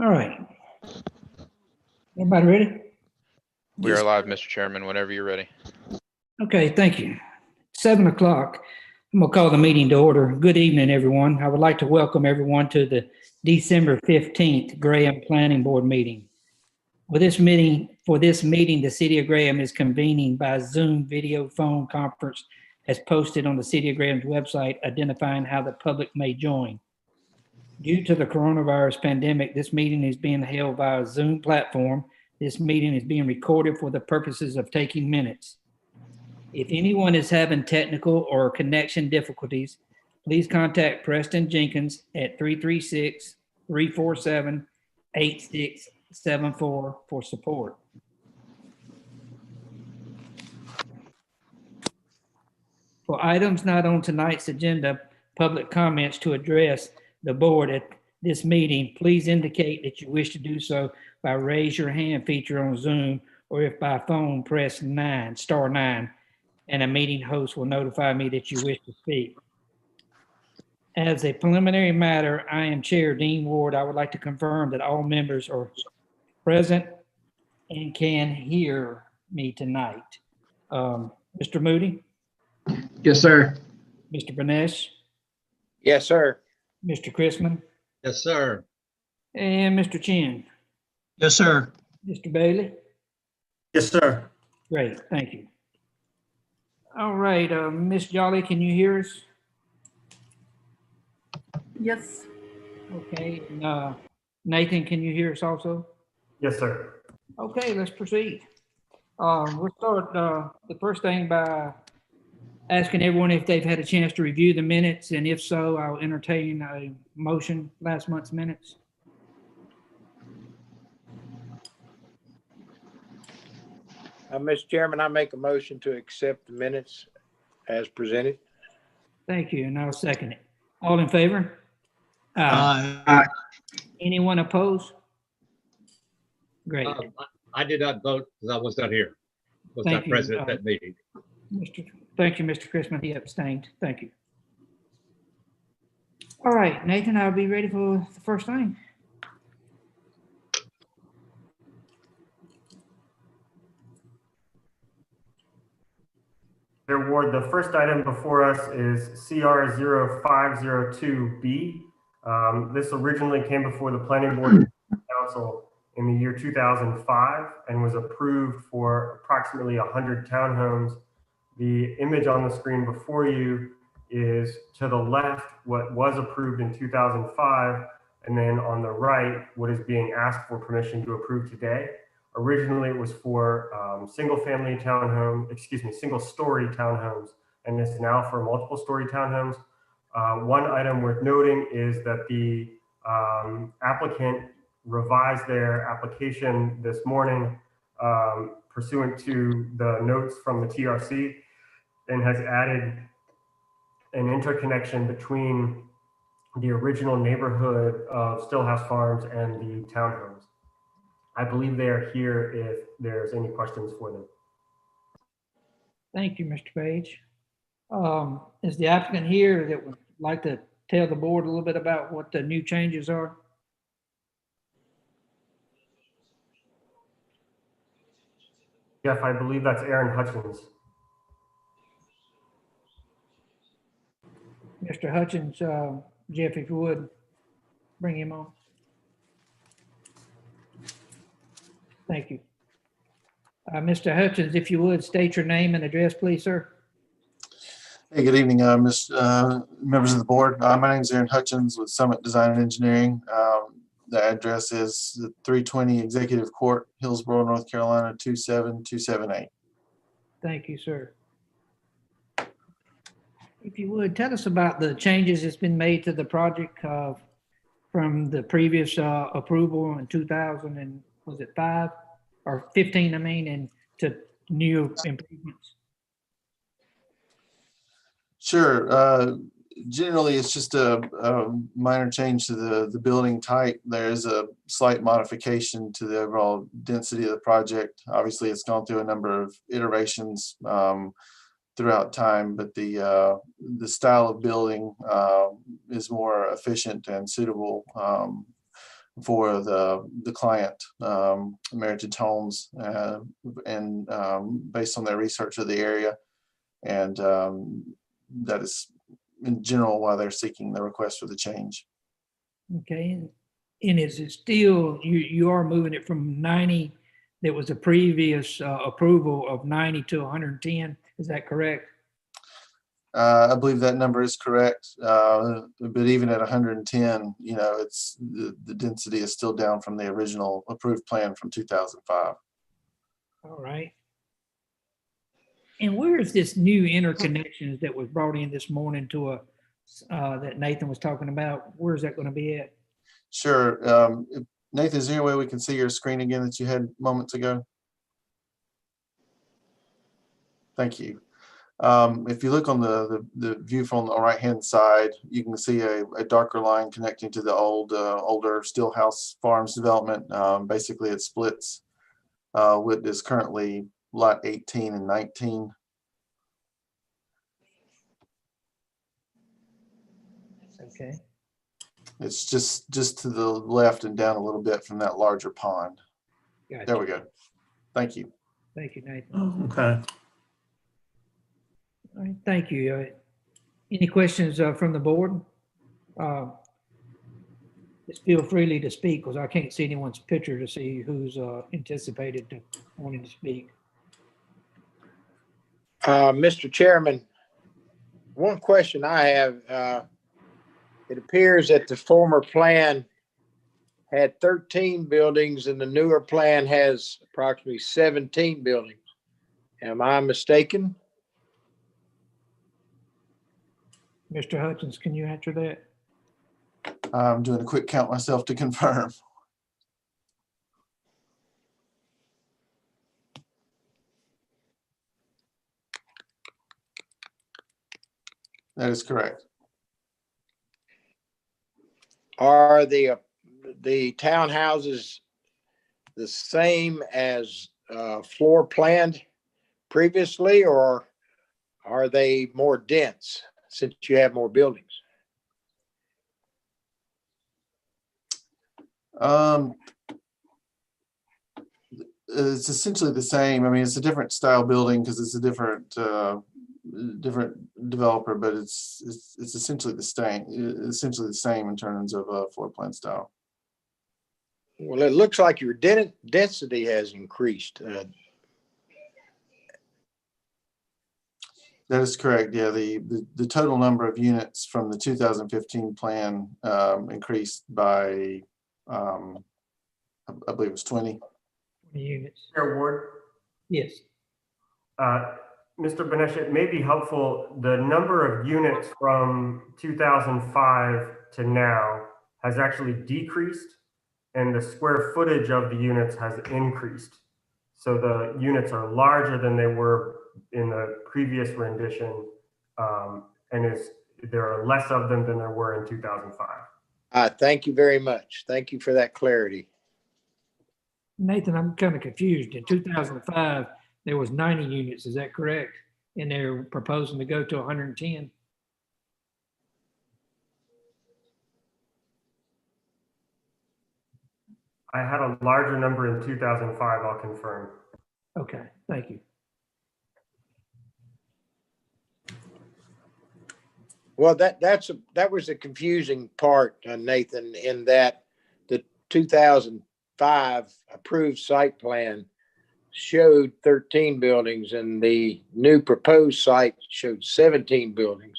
All right. Everybody ready? We are live, Mr. Chairman, whenever you're ready. Okay, thank you. 7 o'clock. I'm going to call the meeting to order. Good evening, everyone. I would like to welcome everyone to the December 15th Graham Planning Board meeting. For this meeting, the City of Graham is convening by Zoom video phone conference as posted on the City of Graham's website, identifying how the public may join. Due to the coronavirus pandemic, this meeting is being held via Zoom platform. This meeting is being recorded for the purposes of taking minutes. If anyone is having technical or connection difficulties, please contact Preston Jenkins at 336-347-8674 for support. For items not on tonight's agenda, public comments to address the board at this meeting, please indicate that you wish to do so by raise your hand feature on Zoom, or if by phone, press star 9, and a meeting host will notify me that you wish to speak. As a preliminary matter, I am Chair Dean Ward. I would like to confirm that all members are present and can hear me tonight. Mr. Moody? Yes, sir. Mr. Bernesh? Yes, sir. Mr. Chrisman? Yes, sir. And Mr. Chin? Yes, sir. Mr. Bailey? Yes, sir. Great, thank you. All right, Ms. Jolly, can you hear us? Yes. Okay, and, Nathan, can you hear us also? Yes, sir. Okay, let's proceed. We'll start the first thing by asking everyone if they've had a chance to review the minutes, and if so, I'll entertain a motion, last month's minutes. Mr. Chairman, I make a motion to accept the minutes as presented. Thank you, and I'll second it. All in favor? Aye. Anyone opposed? Great. I did not vote because I was not here. Was Thank not you. present at that meeting. Thank you, Mr. Chrisman. He abstained. Thank you. All right, Nathan, I'll be ready for the first thing. Dear Ward, the first item before us is CR 0502B. This originally came before the Planning Board Council in the year 2005 and was approved for approximately 100 townhomes. The image on the screen before you is to the left what was approved in 2005, and then on the right what is being asked for permission to approve today. Originally it was for single story townhomes, and it's now for multiple story townhomes. One item worth noting is that the applicant revised their application this morning pursuant to the notes from the TRC, and has added an interconnection between the original neighborhood of Stillhouse Farms and the townhomes. I believe they are here if there's any questions for them. Thank you, Mr. Page. Is the applicant here that would like to tell the board a little bit about what the new changes are? Jeff, I believe that's Aaron Hutchins. Mr. Hutchins, Jeff, if you would, bring him on. Thank you. Mr. Hutchins, if you would, state your name and address, please, sir. Hey, good evening, members of the board. My name is Aaron Hutchins with Summit Design and Engineering. The address is the 320 Executive Court, Hillsborough, North Carolina, 27278. Thank you, sir. If you would, tell us about the changes that's been made to the project from the previous approval in 2000 and was it 5 or 15? I mean, and to new improvements. Sure. Generally, it's just a minor change to the building type. There's a slight modification to the overall density of the project. Obviously, it's gone through a number of iterations throughout time, but the style of building is more efficient and suitable for the client, Meritage Homes, and based on their research of the area. And that is in general why they're seeking the request for the change. Okay. And is it still, you are moving it from 90, that was a previous approval of 90 to 110? Is that correct? I believe that number is correct, but even at 110, it's the density is still down from the original approved plan from 2005. All right. And where is this new interconnections that was brought in this morning to that Nathan was talking about? Where is that going to be at? Sure. Nathan, is there any way we can see your screen again that you had moments ago? Thank you. If you look on the view from the right-hand side, you can see a darker line connecting to the older Stillhouse Farms development. Basically, it splits what is currently lot 18 and 19. Okay. It's just to the left and down a little bit from that larger pond. Gotcha. There we go. Thank you. Thank you, Nathan. Oh, okay. All right, thank you. Any questions from the board? Just feel freely to speak because I can't see anyone's picture to see who's anticipated to wanting to speak. Mr. Chairman, one question I have, it appears that the former plan had 13 buildings and the newer plan has approximately 17 buildings. Am I mistaken? Mr. Hutchins, can you answer that? I'm doing a quick count myself to confirm. That is correct. Are the townhouses the same as floor planned previously, or are they more dense since you have more buildings? It's essentially the same. I mean, it's a different style building because it's a different developer, but it's essentially the same in terms of floor plan style. Well, it looks like your density has increased. That is correct. Yeah, the total number of units from the 2015 plan increased by, I believe it was 20. 20 units. Chair Ward, Yes. Mr. Benesh, it may be helpful. The number of units from 2005 to now has actually decreased, and the square footage of the units has increased. So the units are larger than they were in the previous rendition, and there are less of them than there were in 2005. Thank you very much. Thank you for that clarity. Nathan, I'm kind of confused. In 2005, there was 90 units. Is that correct? And they're proposing to go to 110? I had a larger number in 2005, I'll confirm. Okay, thank you. Well, that was a confusing part, Nathan, in that the 2005 approved site plan showed 13 buildings and the new proposed site showed 17 buildings.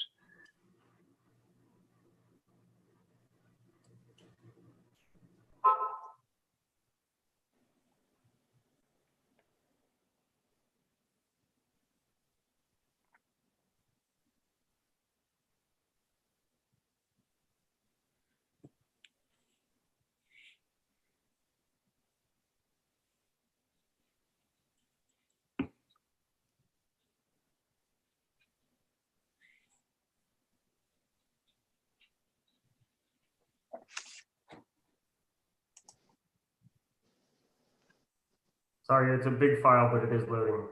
Sorry, it's a big file, but it is loading.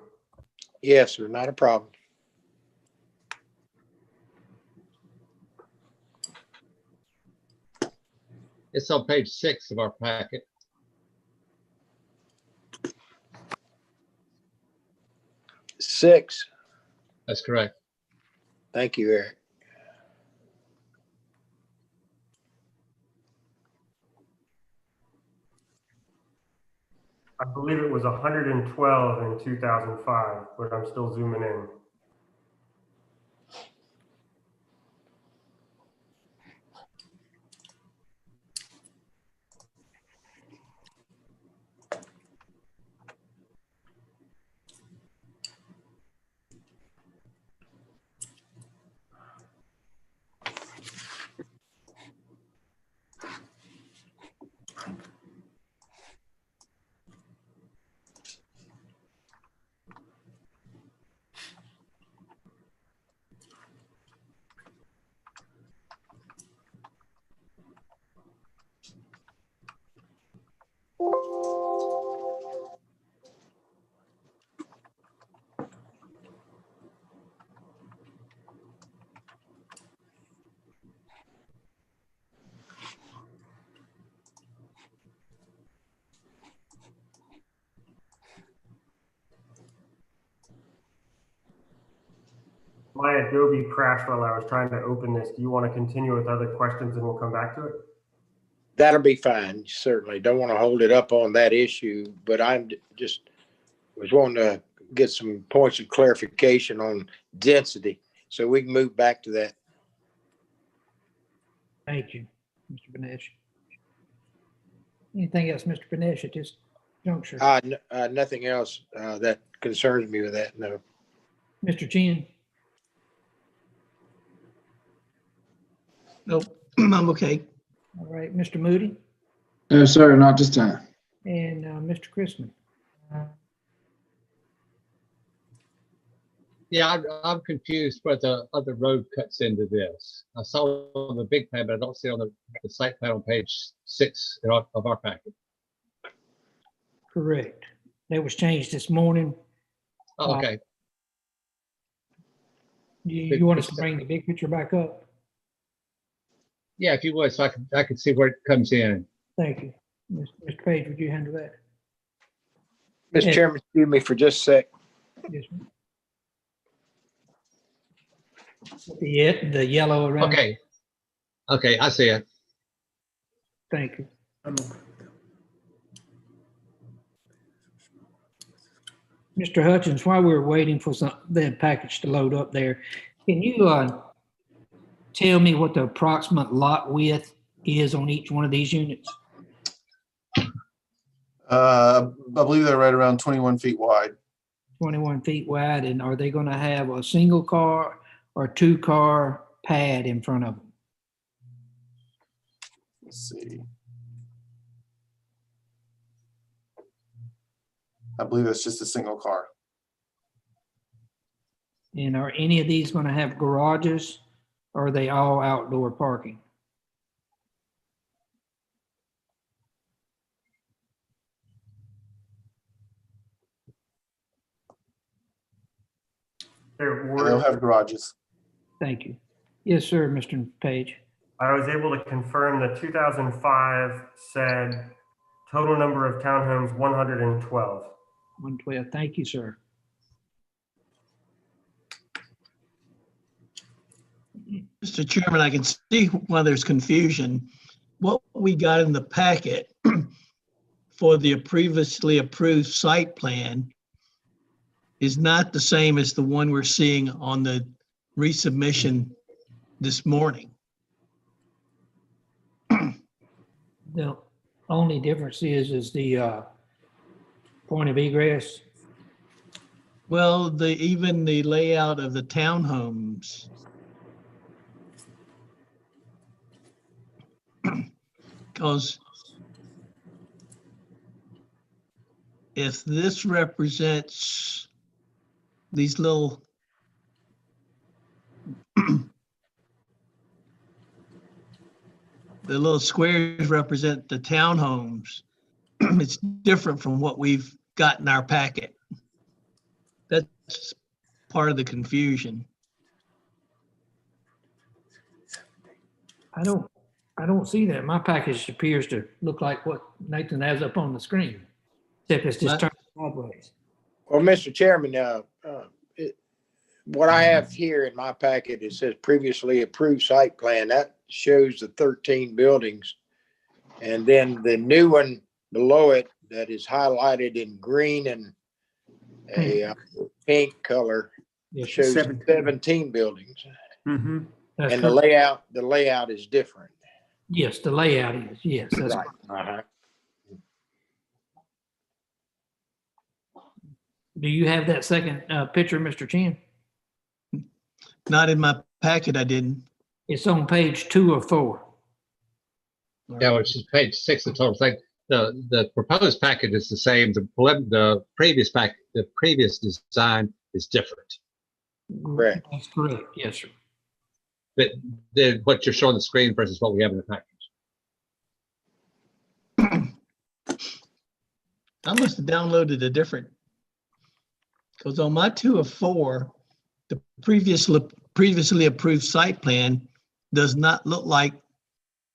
Yes, sir, not a problem. It's on page 6 of our packet. Six. That's correct. Thank you, Eric. I believe it was 112 in 2005, but I'm still zooming in. My Adobe crashed while I was trying to open this. Do you want to continue with other questions and we'll come back to it? That'll be fine. Certainly don't want to hold it up on that issue, but I'm just was wanting to get some points of clarification on density, so we can move back to that. Thank you, Mr. Benesh. Anything else, Mr. Benesh, at this juncture? Nothing else that concerns me with that. No. Mr. Chin? Nope, I'm okay. All right, Mr. Moody No, sir, not this time. and Mr. Chrisman. Yeah, I'm confused where the other road cuts into this. I saw on the big plan, but I don't see on the site plan on page 6 of our packet. Correct. That was changed this morning. Oh, okay. You want us to bring the big picture back up? Yeah, if you would, so I can see where it comes in. Thank you. Mr. Page, would you handle that? Mr. Yeah. Chairman, excuse me for just a sec. Yes, ma'am. The yellow around. Okay. Okay, I see it. Thank you. Mr. Hutchins, while we were waiting for the package to load up there, can you tell me what the approximate lot width is on each one of these units? I believe they're right around 21 feet wide. 21 feet wide, and are they going to have a single car or two car pad in front of them? Let's see. I believe it's just a single car. And are any of these going to have garages, or are they all outdoor parking? They'll have garages. Thank you. Yes, sir, Mr. Page. I was able to confirm that 2005 said total number of townhomes 112. 112. Thank you, sir. Mr. Chairman, I can see why there's confusion. What we got in the packet for the previously approved site plan is not the same as the one we're seeing on the resubmission this morning. The only difference is the point of egress. Well, even the layout of the townhomes. Because if this represents these little the little squares represent the townhomes, it's different from what we've got in our packet. That's part of the confusion. I don't I don't see that. My package appears to look like what Nathan has up on the screen, except it's just turned sideways. Well, Mr. Chairman, what I have here in my packet, it says previously approved site plan. That shows the 13 buildings. And then the new one below it that is highlighted in green and a pink color Yes, shows 17 buildings. Mm-hmm. that's And correct. the layout is different. Yes, the layout is, yes. That's Right. Uh-huh. Do you have that second picture, Mr. Chin? Not in my packet, I didn't. It's on page 2 or 4. Yeah, which is page 6 of the total thing. The proposed packet is the same. The previous design is different. Correct. That's correct. Yes, sir. But what you're showing on the screen versus what we have in the package. I must have downloaded a different, because on my 2 of 4, the previously approved site plan does not look like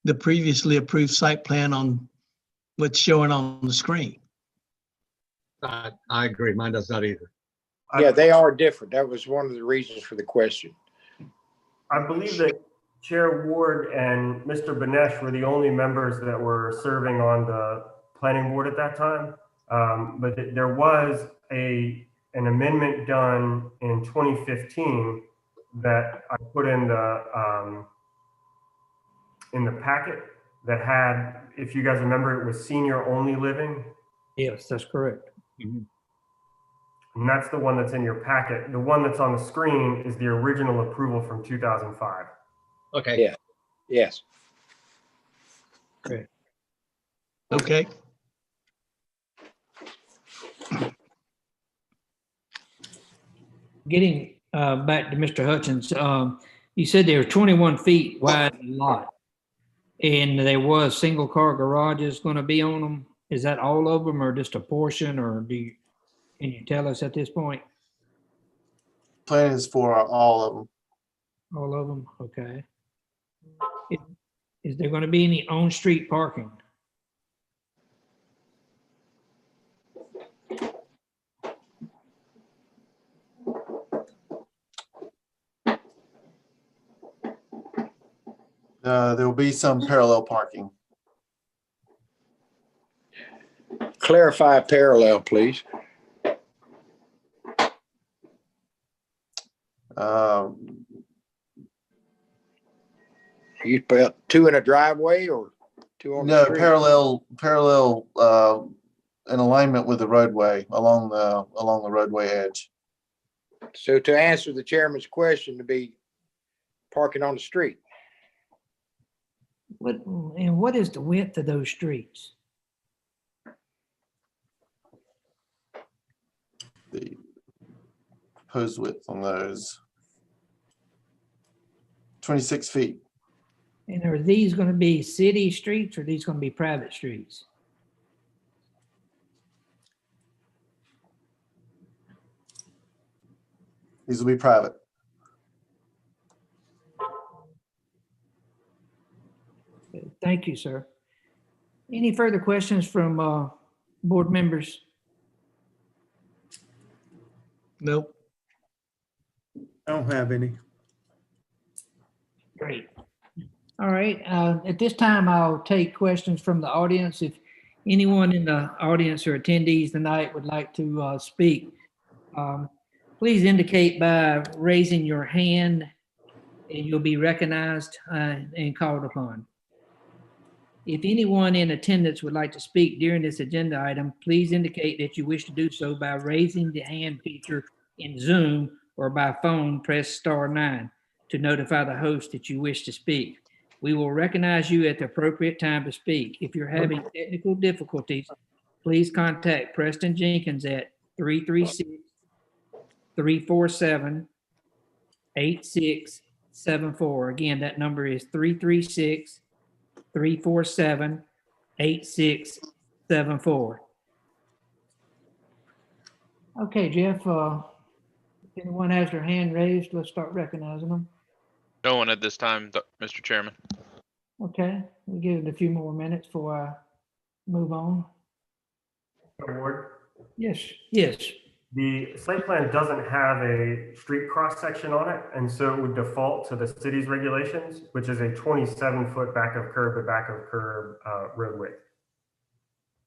the previously approved site plan on what's showing on the screen. I agree. Mine does not either. Yeah, they are different. That was one of the reasons for the question. I believe that Chair Ward and Mr. Benesh were the only members that were serving on the planning board at that time. But there was an amendment done in 2015 that I put in the packet that had, if you guys remember, it was senior only living. Yes, that's correct. And that's the one that's in your packet. The one that's on the screen is the original approval from 2005. Okay. Yeah. Yes. Correct. Okay. Getting back to Mr. Hutchins, you said they were 21 feet wide lot, and there was single car garages going to be on them. Is that all of them, or just a portion, or can you tell us at this point? Plan is for all of them. All of them, okay. Is there going to be any on-street parking? There will be some parallel parking. Clarify parallel, please. You put 2 in a driveway or 2 on the No, street? parallel in alignment with the roadway along the roadway edge. So to answer the chairman's question, to be parking on the street. What is the width of those streets? The proposed width on those 26 feet. And are these going to be city streets, or are these going to be private streets? These will be private. Thank you, sir. Any further questions from board members? Nope. I don't have any. Great. All right. At this time, I'll take questions from the audience. If anyone in the audience or attendees tonight would like to speak, please indicate by raising your hand, and you'll be recognized and called upon. If anyone in attendance would like to speak during this agenda item, please indicate that you wish to do so by raising the hand feature in Zoom, or by phone, press *9 to notify the host that you wish to speak. We will recognize you at the appropriate time to speak. If you're having technical difficulties, please contact Preston Jenkins at 336-347-8674. Again, that number is 336-347-8674. Okay, Jeff, if anyone has their hand raised, let's start recognizing them. No one at this time, Mr. Chairman. Okay, we'll give it a few more minutes before I move on. Award. Yes, yes. The site plan doesn't have a street cross section on it, and so it would default to the city's regulations, which is a 27-foot back of curb to back of curb road width.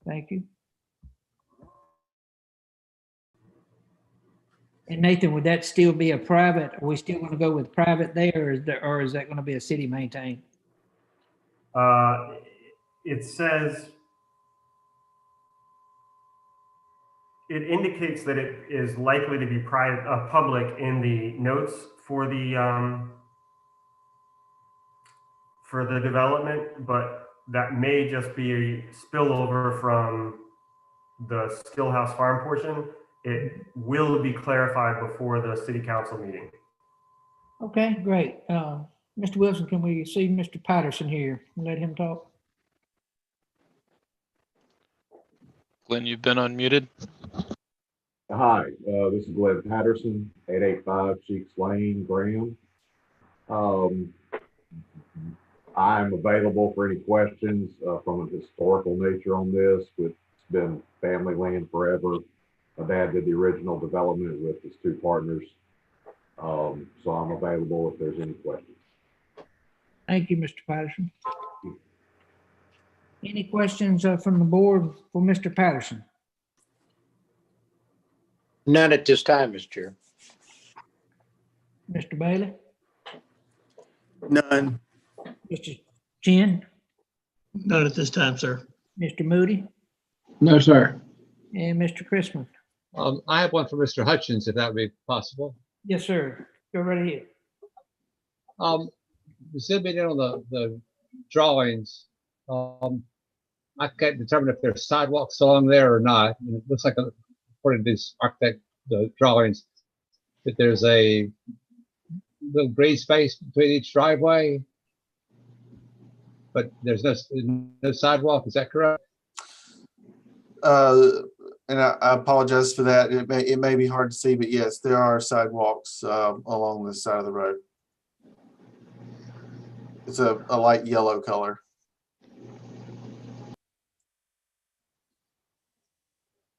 Thank you. And Nathan, would that still be a private? Are we still going to go with private there, or is that going to be a city maintained? It says, it indicates that it is likely to be private, public in the notes for the development, but that may just be a spillover from the Stillhouse Farm portion. It will be clarified before the city council meeting. Okay, great. Mr. Wilson, can we see Mr. Patterson here and let him talk? Glenn, you've been unmuted. Hi, this is Glenn Patterson, 885 Cheeks Lane, Graham. I'm available for any questions from a historical nature on this. It's been family land forever. My dad did the original development with his two partners. So I'm available if there's any questions. Thank you, Mr. Patterson. Any questions from the board for Mr. Patterson? None at this time, Mr. Chair. Mr. Bailey? None. Mr. Chin? Not at this time, sir. Mr. Moody? No, sir. And Mr. Christmas? I have one for Mr. Hutchins, if that would be possible. Yes, sir. Go right ahead. Exhibited on the drawings, I can't determine if there's sidewalks along there or not. And it looks like, according to these architect drawings, that there's a little green space between each driveway, but there's no sidewalk. Is that correct? And I apologize for that. It may be hard to see, but yes, there are sidewalks along this side of the road. It's a light yellow color.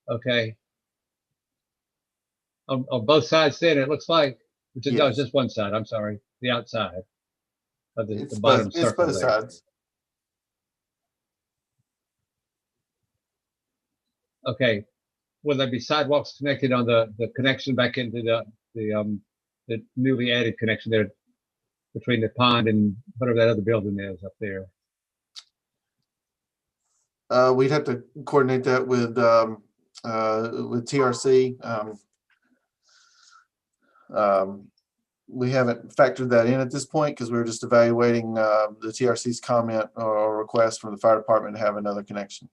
Okay. On both sides then, it looks like, which is, no, it's Yes. just one side, I'm sorry, the outside of the It's bottom both, it's circle both there. sides. Okay. Will there be sidewalks connected on the connection back into the newly added connection there between the pond and whatever that other building is up there? We'd have to coordinate that with TRC. We haven't factored that in at this point because we were just evaluating the TRC's comment or request from the fire department to have another connection.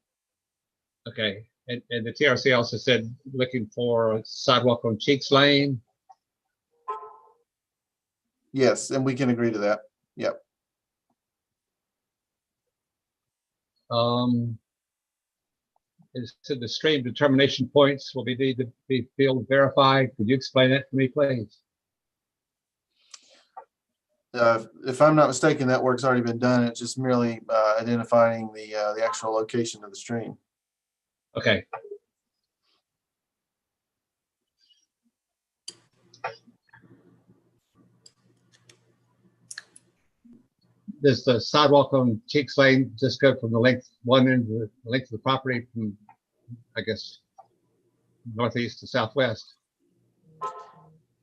Okay. And the TRC also said looking for a sidewalk on Cheeks Lane. Yes, and we can agree to that. Yep. It said the stream determination points will need to be field verified. Could you explain that to me, please? If I'm not mistaken, that work's already been done. It's just merely identifying the actual location of the stream. Okay. Does the sidewalk on Cheeks Lane just go from the length, one end to the length of the property from, I guess, northeast to southwest?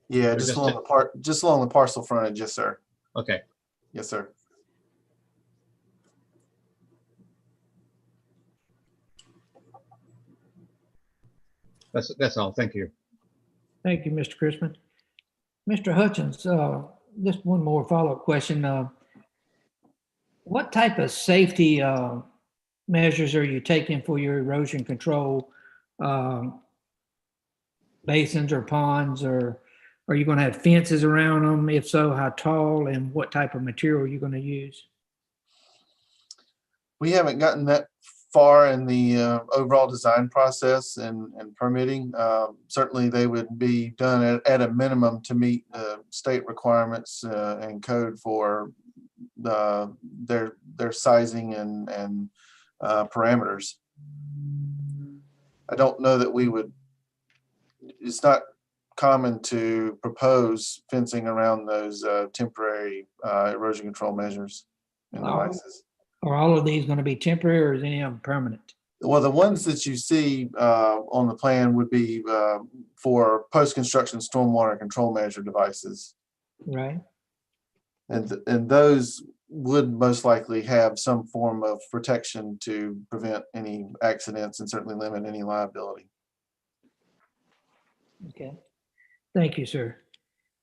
Yeah, Or just just along just along the parcel frontage. Yes, sir. Okay. Yes, sir. That's all. Thank you. Thank you, Mr. Christmas. Mr. Hutchins, just one more follow-up question. What type of safety measures are you taking for your erosion control basins or ponds, or are you going to have fences around them? If so, how tall, and what type of material are you going to use? We haven't gotten that far in the overall design process and permitting. Certainly, they would be done at a minimum to meet state requirements and code for their their sizing and parameters. I don't know that we would, it's not common to propose fencing around those temporary erosion control measures and devices. Are all of these going to be temporary or is any of them permanent? Well, the ones that you see on the plan would be for post-construction stormwater control measure devices. Right. And those would most likely have some form of protection to prevent any accidents and certainly limit any liability. Okay. Thank you, sir.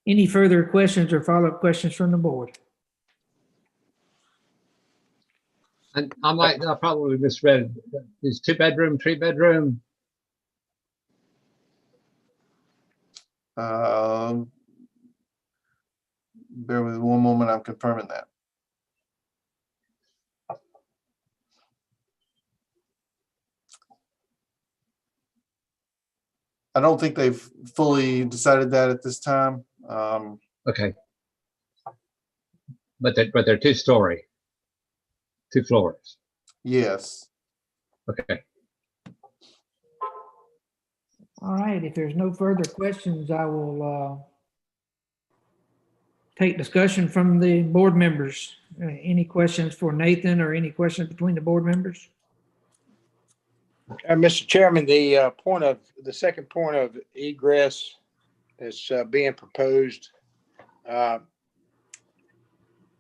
Any further questions or follow-up questions from the board? And I probably misread. Is 2-bedroom, 3-bedroom? Bear with me one moment, I'm confirming that. I don't think they've fully decided that at this time. Okay. But they're 2-story, 2 floors. Yes. Okay. All right, if there's no further questions, I will take discussion from the board members. Any questions for Nathan or any questions between the board members? Mr. Chairman, the second point of egress that's being proposed,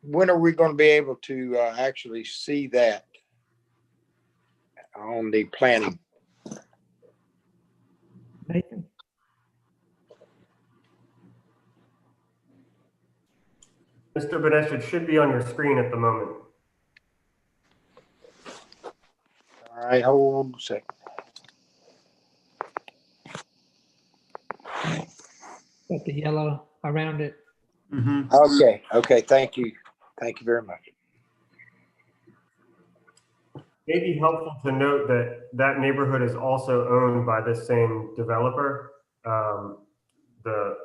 when are we going to be able to actually see that on the planning? Nathan? Mr. Banesh, it should be on your screen at the moment. All right, hold a second. Got the yellow around it. Okay, thank you. Thank you very much. May be helpful to note that that neighborhood is also owned by the same developer. The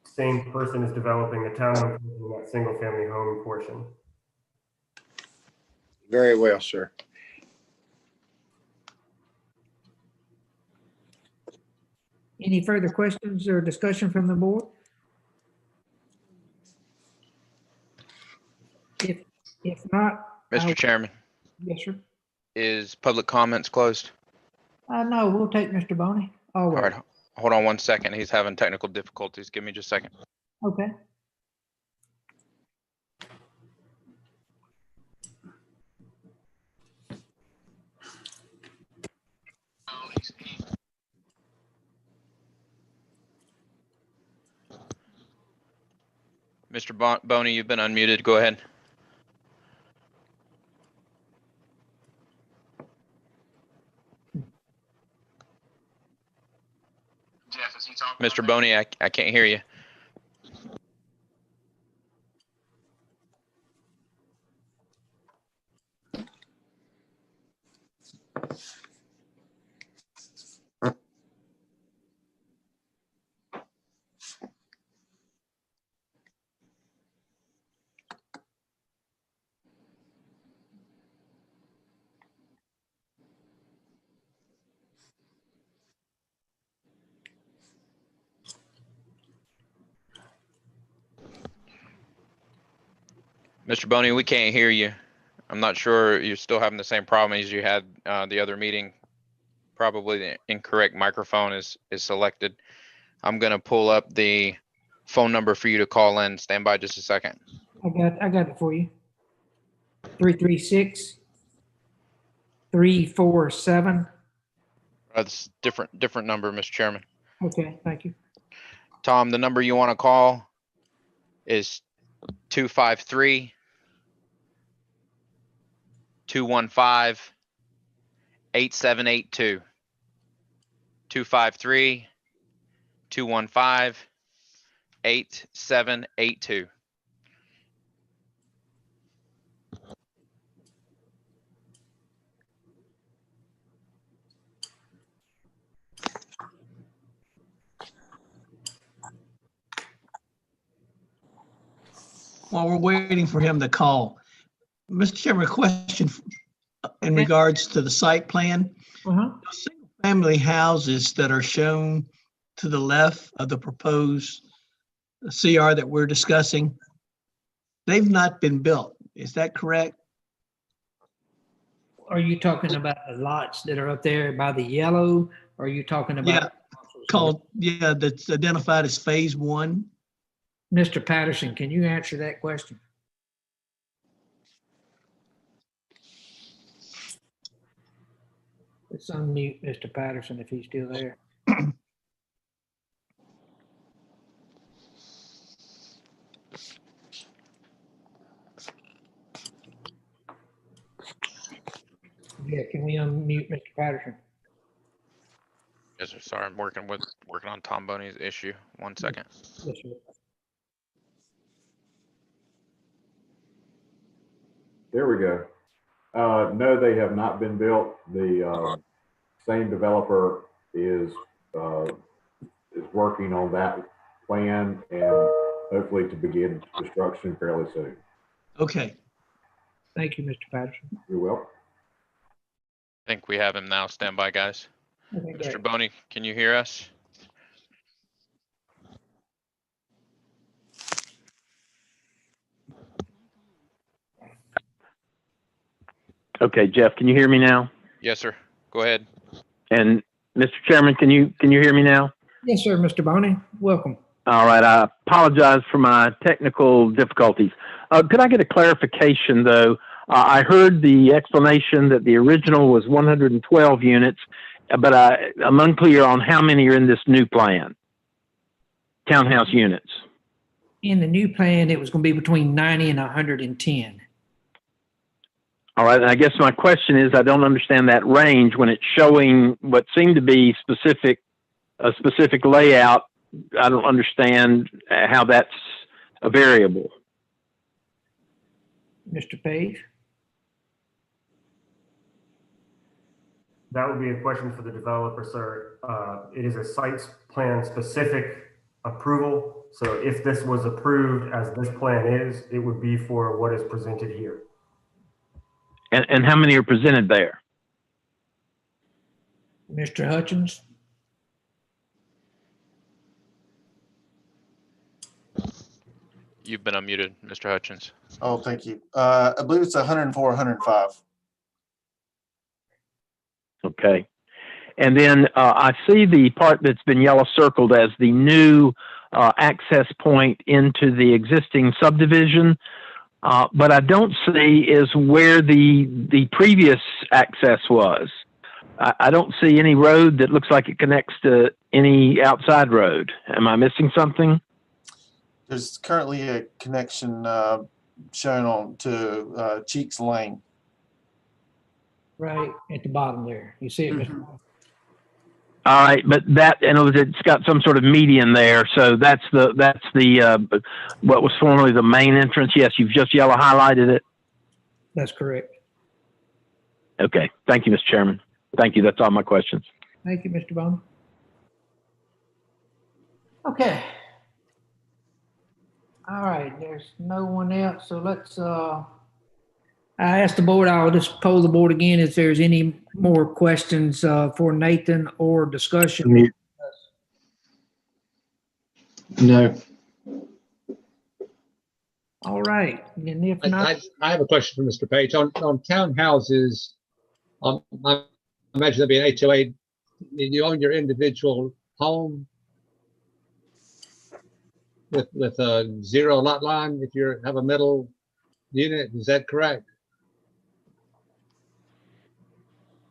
same person is developing the townhome in that single family home portion. Very well, sir. Any further questions or discussion from the board? If not. Mr. Chairman, Yes, sir. is public comments closed? No, we'll take Mr. Boney. All right, hold on one second. He's having technical difficulties. Give me just a second. Okay. Mr. Boney, you've been unmuted. Go ahead. Mr. Boney, I can't hear you. Mr. Boney, we can't hear you. I'm not sure you're still having the same problem as you had the other meeting. Probably the incorrect microphone is selected. I'm gonna pull up the phone number for you to call in. Stand by just a second. I got it for you. 336-347. That's different number, Mr. Chairman. Okay, thank you. Tom, the number you want to call is 253-215-8255. 253-215-8782. While we're waiting for him to call, Mr. Chairman, a question in regards to the site plan. Those single-family houses that are shown to the left of the proposed CR that we're discussing, they've not been built. Is that correct? Are you talking about the lots that are up there by the yellow? Or are you talking about? That's identified as phase one. Mr. Patterson, can you answer that question? Let's unmute Mr. Patterson if he's still there. Yeah, can we unmute Mr. Patterson? Yes, sir. Sorry, I'm working on Tom Boney's issue. 1 second. Yes, sir. There we go. No, they have not been built. The same developer is working on that plan and hopefully to begin construction fairly soon. Okay. Thank you, Mr. Patterson. You're welcome. I think we have him now. Stand by, guys. Okay, great. Mr. Boney, can you hear us? Okay, Jeff, can you hear me now? Yes, sir. Go ahead. And Mr. Chairman, can you hear me now? Yes, sir, Mr. Boney. Welcome. All right, I apologize for my technical difficulties. Could I get a clarification though? I heard the explanation that the original was 112 units, but I'm unclear on how many are in this new plan. Townhouse units. In the new plan, it was going to be between 90 and 110. All right, and I guess my question is, I don't understand that range when it's showing what seemed to be a specific layout. I don't understand how that's a variable. Mr. Page? That would be a question for the developer, sir. It is a site plan specific approval. So if this was approved as this plan is, it would be for what is presented here. And how many are presented there? Mr. Hutchins? You've been unmuted, Mr. Hutchins. Oh, thank you. I believe it's 104, 105. Okay. And then I see the part that's been yellow circled as the new access point into the existing subdivision. But I don't see is where the previous access was. I don't see any road that looks like it connects to any outside road. Am I missing something? There's currently a connection shown on to Cheeks Lane. Right at the bottom there. You see it, Mr. Boney? All right, but that, and it's got some sort of median there, so that's the what was formerly the main entrance. Yes, you've just yellow highlighted it. That's correct. Okay, thank you, Mr. Chairman. Thank you. That's all my questions. Thank you, Mr. Boney. Okay. All right, there's no one else, so let's, I asked the board, I'll just poll the board again if there's any more questions for Nathan or discussion. No. All right, and if not, I have a question for Mr. Page. On townhouses, I imagine there'll be an HOA. You own your individual home with a zero lot line if you have a middle unit. Is that correct?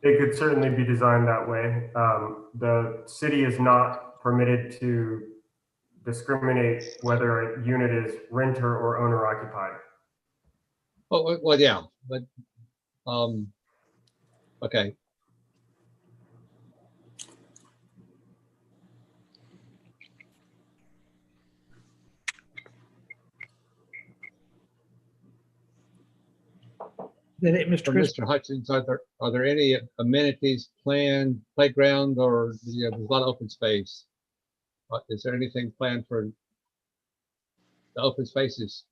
It could certainly be designed that way. The city is not permitted to discriminate whether a unit is renter or owner occupied. Well, yeah, but okay. is that it, Mr. For Chris? Mr. Hutchins, are there any amenities planned, playground, or there's a lot of open space? Is there anything planned for the open spaces?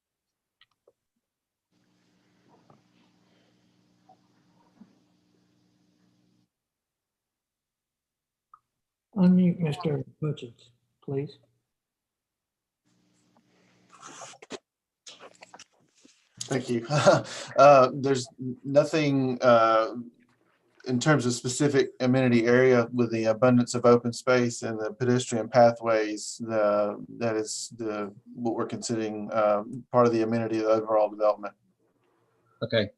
Unmute Mr. Hutchins, please. Thank you. There's nothing in terms of specific amenity area with the abundance of open space and the pedestrian pathways. That is what we're considering part of the amenity of the overall development. Okay.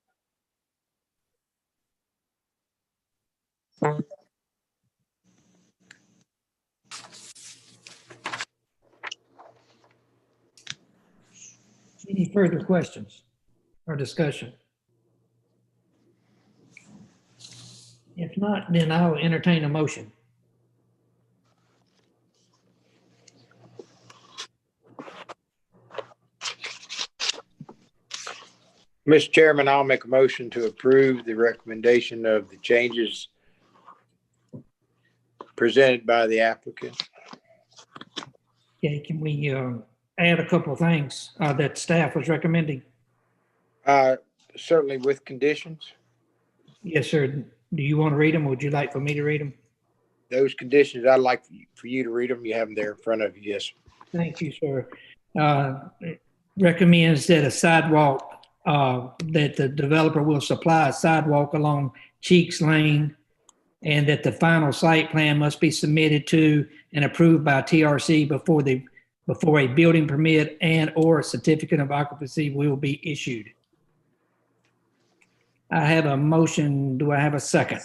Any further questions or discussion? If not, then I'll entertain a motion. Mr. Chairman, I'll make a motion to approve the recommendation of the changes presented by the applicant. Okay, can we add a couple of things that staff was recommending? Certainly with conditions. Yes, sir. Do you want to read them or would you like for me to read them? Those conditions, I'd like for you to read them. You have them there in front of you. Yes. Thank you, sir. Recommends that a sidewalk, that the developer will supply a sidewalk along Cheeks Lane, and that the final site plan must be submitted to and approved by TRC before a building permit and or a certificate of occupancy will be issued. I have a motion. Do I have a second?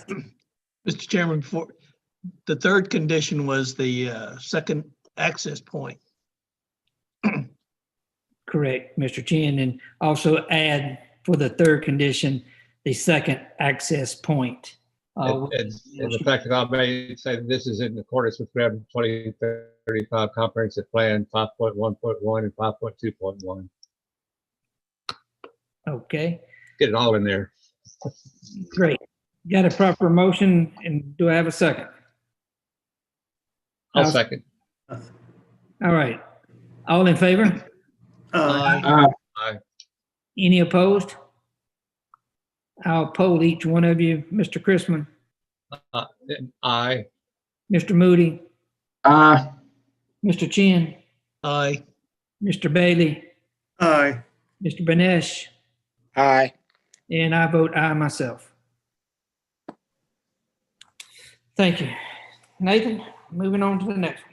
Mr. Chairman, before the third condition was the second access point. Correct, Mr. Chin, and also add for the third condition, the second access point. And the fact that I may say that this is in accordance with Graham 2035 Comprehensive Plan 5.1.1 and 5.2.1. Okay, Get it all in there. great. Got a proper motion, and do I have a second? I'll second. All right. All in favor? Aye. Any opposed? I'll poll each one of you. Mr. Chrisman, Aye. Mr. Moody, Aye. Mr. Chin, Aye. Mr. Bailey, Aye. Mr. Benesh, Aye. and I vote aye myself. Thank you. Nathan, moving on to the next one.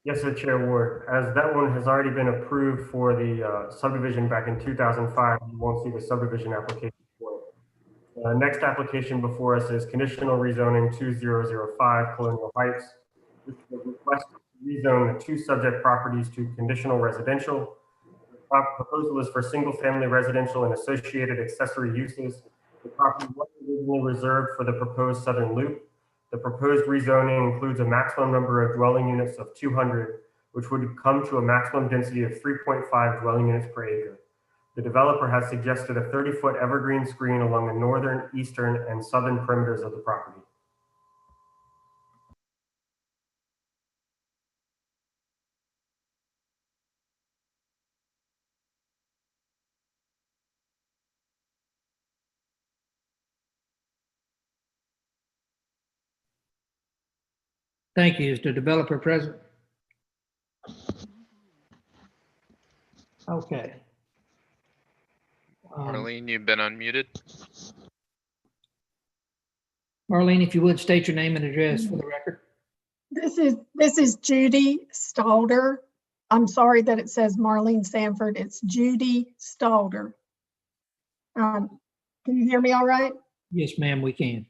Yes, sir, Chair Ward. As that one has already been approved for the subdivision back in 2005, you won't see the subdivision application for it. Next application before us is conditional rezoning 2005 Colonial Heights. This is a request to rezone the two subject properties to conditional residential. The proposal is for single-family residential and associated accessory uses. The property was originally reserved for the proposed southern loop. The proposed rezoning includes a maximum number of dwelling units of 200, which would come to a maximum density of 3.5 dwelling units per acre. The developer has suggested a 30-foot evergreen screen along the northern, eastern, and southern perimeters of the property. Thank you. Is the developer present? Okay. Marlene, you've been unmuted. Marlene, if you would state your name and address for the record. This is Judy Stalder. I'm sorry that it says Marlene Sanford. It's Judy Stalder. Can you hear me all right? Yes, ma'am, we can.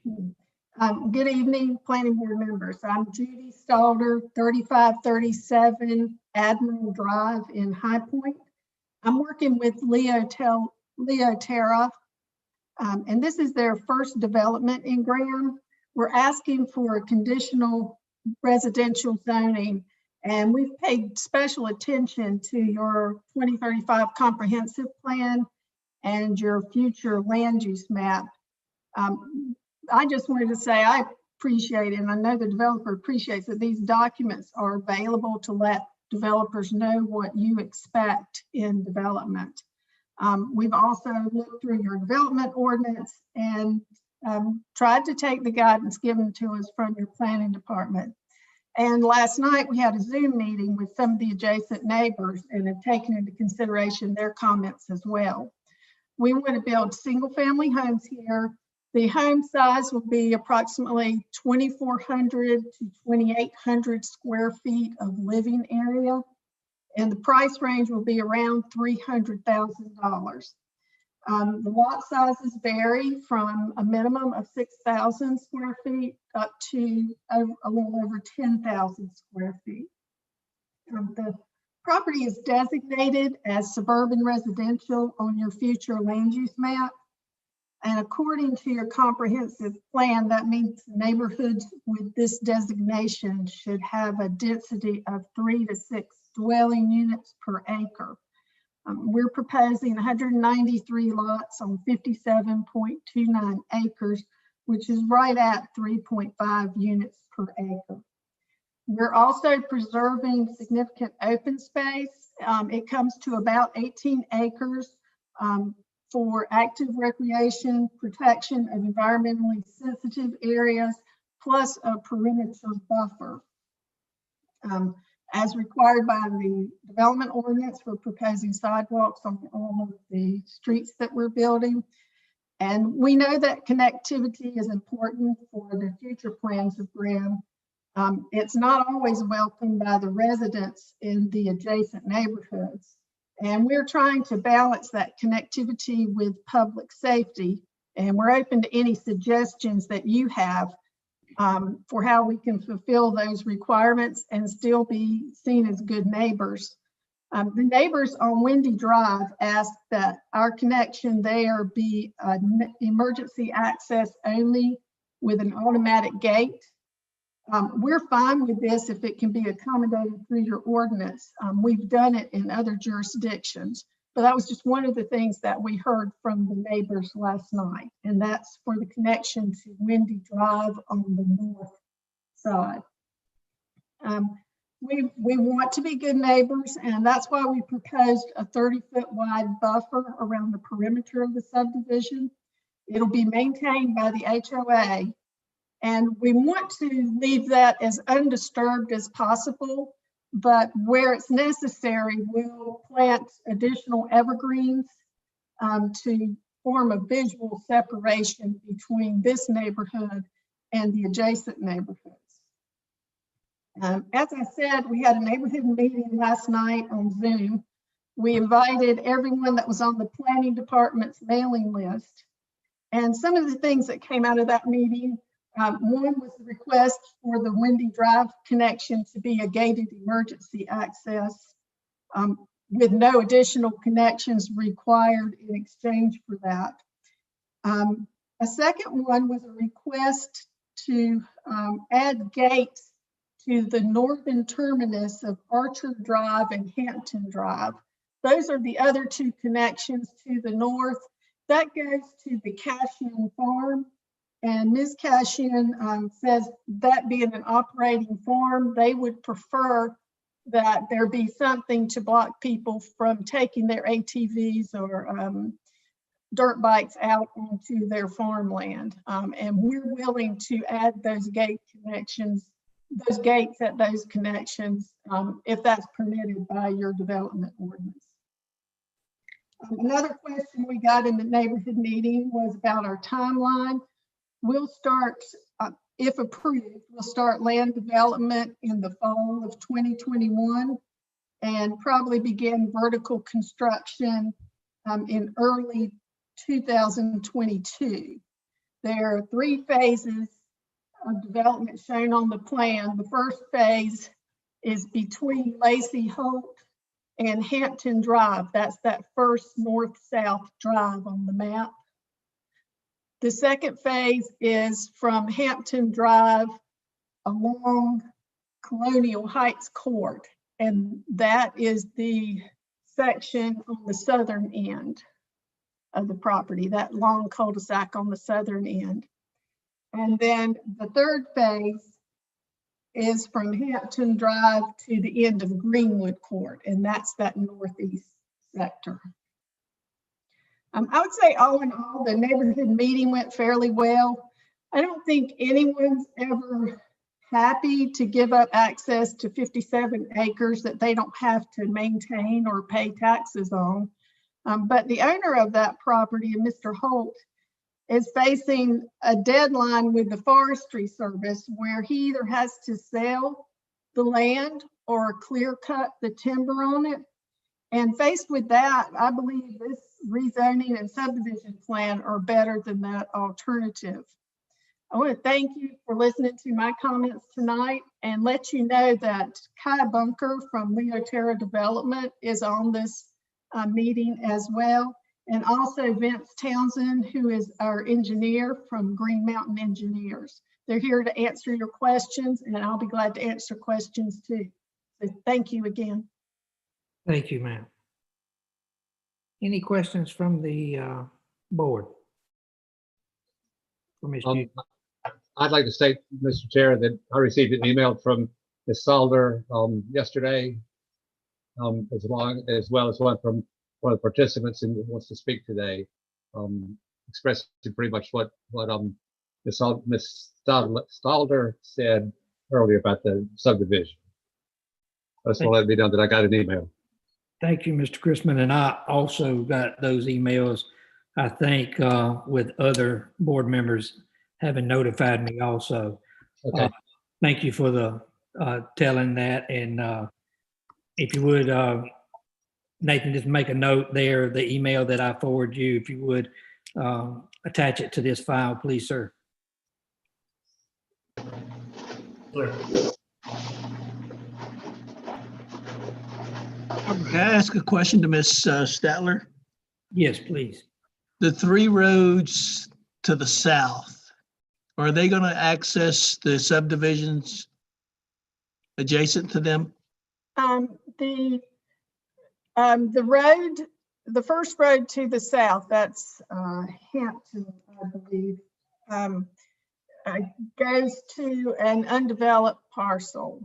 Good evening, planning board members. I'm Judy Stalder, 3537 Admiral Drive in High Point. I'm working with Leo Terra, and this is their first development in Graham. We're asking for a conditional residential zoning, and we've paid special attention to your 2035 comprehensive plan and your future land use map. I just wanted to say I appreciate it, and I know the developer appreciates that these documents are available to let developers know what you expect in development. We've also looked through your development ordinance, and tried to take the guidance given to us from your planning department. And last night we had a Zoom meeting with some of the adjacent neighbors and have taken into consideration their comments as well. We want to build single family homes here. The home size will be approximately 2,400 to 2,800 square feet of living area. And the price range will be around $300,000. The lot sizes vary from a minimum of 6,000 square feet up to a little over 10,000 square feet. The property is designated as suburban residential on your future land use map. And according to your comprehensive plan, that means neighborhoods with this designation should have a density of 3 to 6 dwelling units per acre. We're proposing 193 lots on 57.29 acres, which is right at 3.5 units per acre. We're also preserving significant open space. It comes to about 18 acres for active recreation, protection of environmentally sensitive areas, plus a perimeter buffer. As required by the development ordinance, we're proposing sidewalks on all of the streets that we're building. And we know that connectivity is important for the future plans of Graham. It's not always welcomed by the residents in the adjacent neighborhoods. And we're trying to balance that connectivity with public safety. And we're open to any suggestions that you have for how we can fulfill those requirements and still be seen as good neighbors. The neighbors on Windy Drive asked that our connection there be emergency access only with an automatic gate. We're fine with this if it can be accommodated through your ordinance. We've done it in other jurisdictions, but that was just one of the things that we heard from the neighbors last night, and that's for the connection to Windy Drive on the north side. We want to be good neighbors, and that's why we proposed a 30-foot wide buffer around the perimeter of the subdivision. It'll be maintained by the HOA, and we want to leave that as undisturbed as possible, but where it's necessary, we'll plant additional evergreens to form a visual separation between this neighborhood and the adjacent neighborhoods. As I said, we had a neighborhood meeting last night on Zoom. We invited everyone that was on the planning department's mailing list. And some of the things that came out of that meeting, one was the request for the Windy Drive connection to be a gated emergency access with no additional connections required in exchange for that. A second one was a request to add gates to the northern terminus of Archer Drive and Hampton Drive. Those are the other two connections to the north. That goes to the Cashion farm. And Ms. Cashion says that being an operating farm, they would prefer that there be something to block people from taking their ATVs or dirt bikes out onto their farmland. And we're willing to add those gate connections, those gates at those connections, if that's permitted by your development ordinance. Another question we got in the neighborhood meeting was about our timeline. We'll start, if approved, we'll start land development in the fall of 2021 and probably begin vertical construction in early 2022. There are 3 phases of development shown on the plan. The first phase is between Lacey Holt and Hampton Drive. That's that first north-south drive on the map. The second phase is from Hampton Drive along Colonial Heights Court, and that is the section on the southern end of the property, that long cul-de-sac on the southern end. And then the third phase is from Hampton Drive to the end of Greenwood Court, and that's that northeast sector. I would say all in all, the neighborhood meeting went fairly well. I don't think anyone's ever happy to give up access to 57 acres that they don't have to maintain or pay taxes on. But the owner of that property, Mr. Holt, is facing a deadline with the Forestry Service where he either has to sell the land or clear cut the timber on it. And faced with that, I believe this rezoning and subdivision plan are better than that alternative. I want to thank you for listening to my comments tonight and let you know that Kai Bunker from Leo Terra Development is on this meeting as well. And also Vince Townsend, who is our engineer from Green Mountain Engineers. They're here to answer your questions, and I'll be glad to answer questions too. So thank you again. Thank you, ma'am. Any questions from the board? For Ms. Judy? I'd like to state, Mr. Chair, that I received an email from Ms. Salder yesterday, as well as one from one of the participants who wants to speak today, expressing pretty much what Ms. Stalder said earlier about the subdivision. I just want to let me know that I got an email. Thank you, Mr. Chrisman. And I also got those emails, I think, with other board members having notified me also. Okay. Thank you for the telling that. And if you would, Nathan, just make a note there, the email that I forward you, if you would attach it to this file, please, sir. Clear. Can I ask a question to Ms. Statler? Yes, please. The three roads to the south, are they going to access the subdivisions adjacent to them? The road, the first road to the south, that's Hampton, I believe, goes to an undeveloped parcel.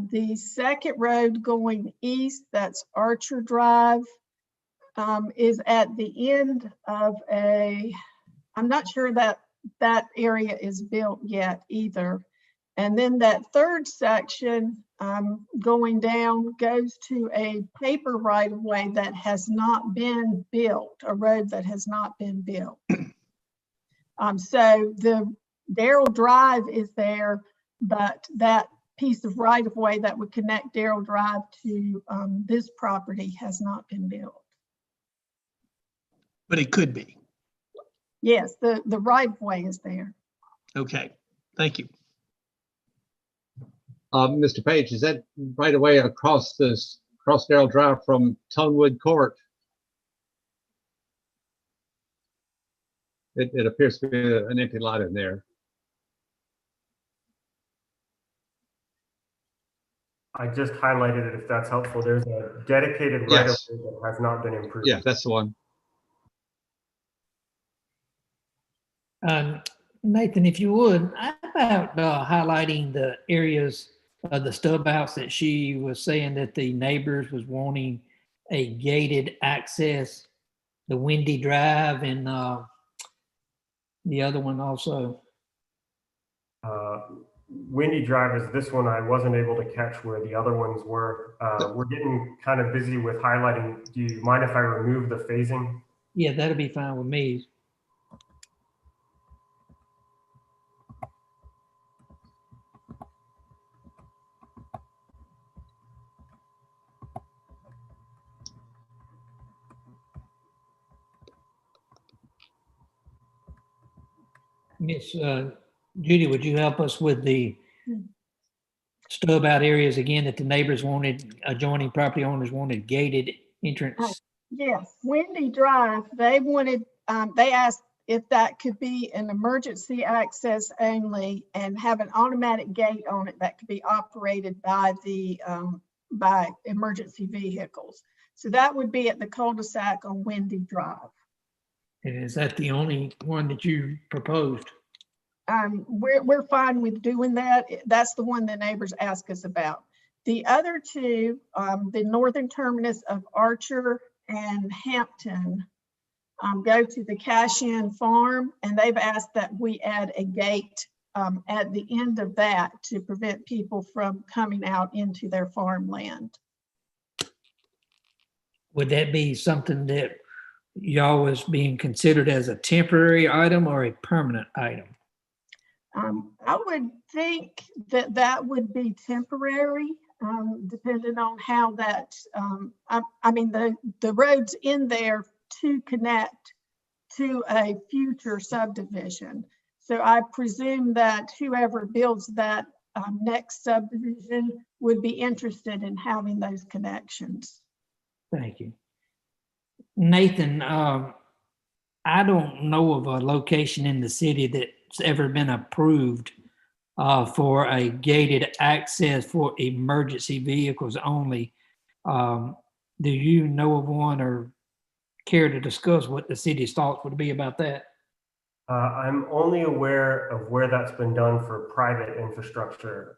The second road going east, that's Archer Drive, is at the end of I'm not sure that that area is built yet either. And then that third section going down goes to a paper right-of-way that has not been built, a road that has not been built. So the Darrell Drive is there, but that piece of right-of-way that would connect Darrell Drive to this property has not been built. But it could be. Yes, the right-of-way is there. Okay, thank you. Mr. Page, is that right away across Darrell Drive from Tonewood Court? It appears to be an empty lot in there. I just highlighted it if that's helpful. There's a dedicated right of way that has not been improved. Yeah, that's the one. Nathan, if you would, how about highlighting the areas of the stub house that she was saying that the neighbors was wanting a gated access, the Windy Drive and the other one also. Windy Drive is this one. I wasn't able to catch where the other ones were. We're getting kind of busy with highlighting. Do you mind if I remove the phasing? Yeah, that'll be fine with me. Miss Judy, would you help us with the stub out areas again that the neighbors wanted, adjoining property owners wanted gated entrance? Yes, Windy Drive, they wanted, they asked if that could be an emergency access only and have an automatic gate on it that could be operated by the by emergency vehicles. So that would be at the cul-de-sac on Windy Drive. And is that the only one that you proposed? We're fine with doing that. That's the one the neighbors ask us about. The other two, the northern terminus of Archer and Hampton, go to the cash-in farm, and they've asked that we add a gate at the end of that to prevent people from coming out into their farmland. Would that be something that y'all was being considered as a temporary item or a permanent item? I would think that that would be temporary, depending on how that, I mean, the roads in there to connect to a future subdivision. So I presume that whoever builds that next subdivision would be interested in having those connections. Thank you. Nathan, I don't know of a location in the city that's ever been approved for a gated access for emergency vehicles only. Do you know of one or care to discuss what the city's thoughts would be about that? I'm only aware of where that's been done for private infrastructure.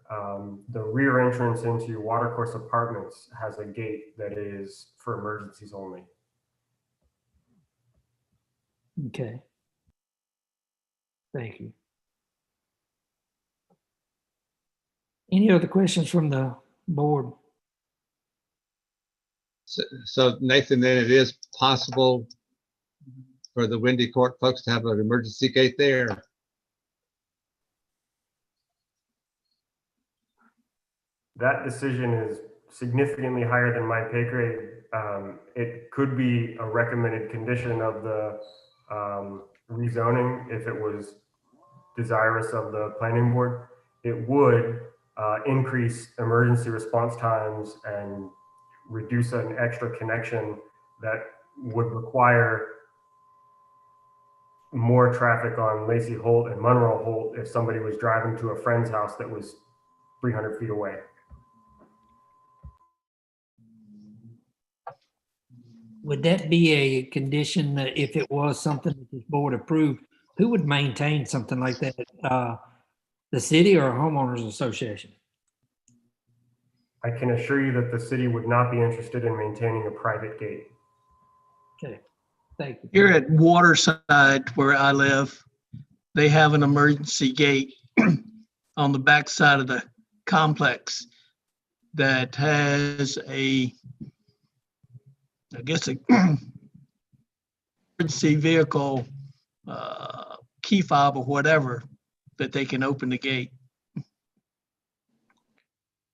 The rear entrance into Watercourse Apartments has a gate that is for emergencies only. Okay. Thank you. Any other questions from the board? So Nathan, then it is possible for the Windy Court folks to have an emergency gate there. That decision is significantly higher than my pay grade. It could be a recommended condition of the rezoning if it was desirous of the planning board. It would increase emergency response times and reduce an extra connection that would require more traffic on Lacey Holt and Monroe Holt if somebody was driving to a friend's house that was 300 feet away. Would that be a condition that if it was something that this board approved, who would maintain something like that? The city or a homeowners association? I can assure you that the city would not be interested in maintaining a private gate. Okay, thank you. Here at Waterside, where I live, they have an emergency gate on the back side of the complex that has a, I guess, a emergency vehicle key fob or whatever that they can open the gate.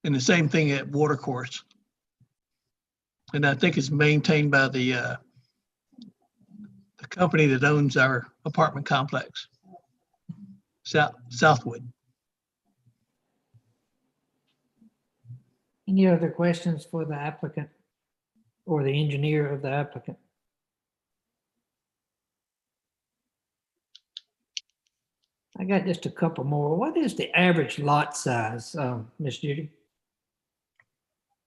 And the same thing at Watercourse. And I think it's maintained by the company that owns our apartment complex, Southwood. Any other questions for the applicant or the engineer of the applicant? I got just a couple more. What is the average lot size, Miss Judy?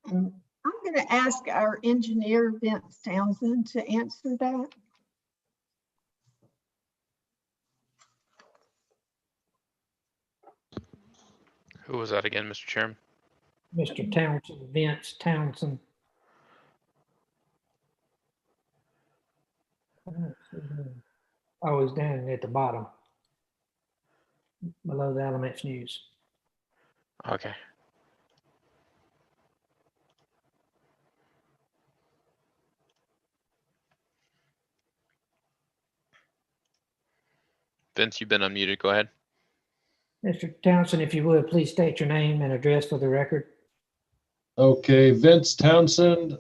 I'm going to ask our engineer, Vince Townsend, to answer that. Who was that again, Mr. Chairman? Mr. Townsend, Vince Townsend. Oh, he's down at the bottom, below the Alamance News. Okay. Vince, you've been unmuted. Go ahead. Mr. Townsend, if you would, please state your name and address for the record. Okay, Vince Townsend,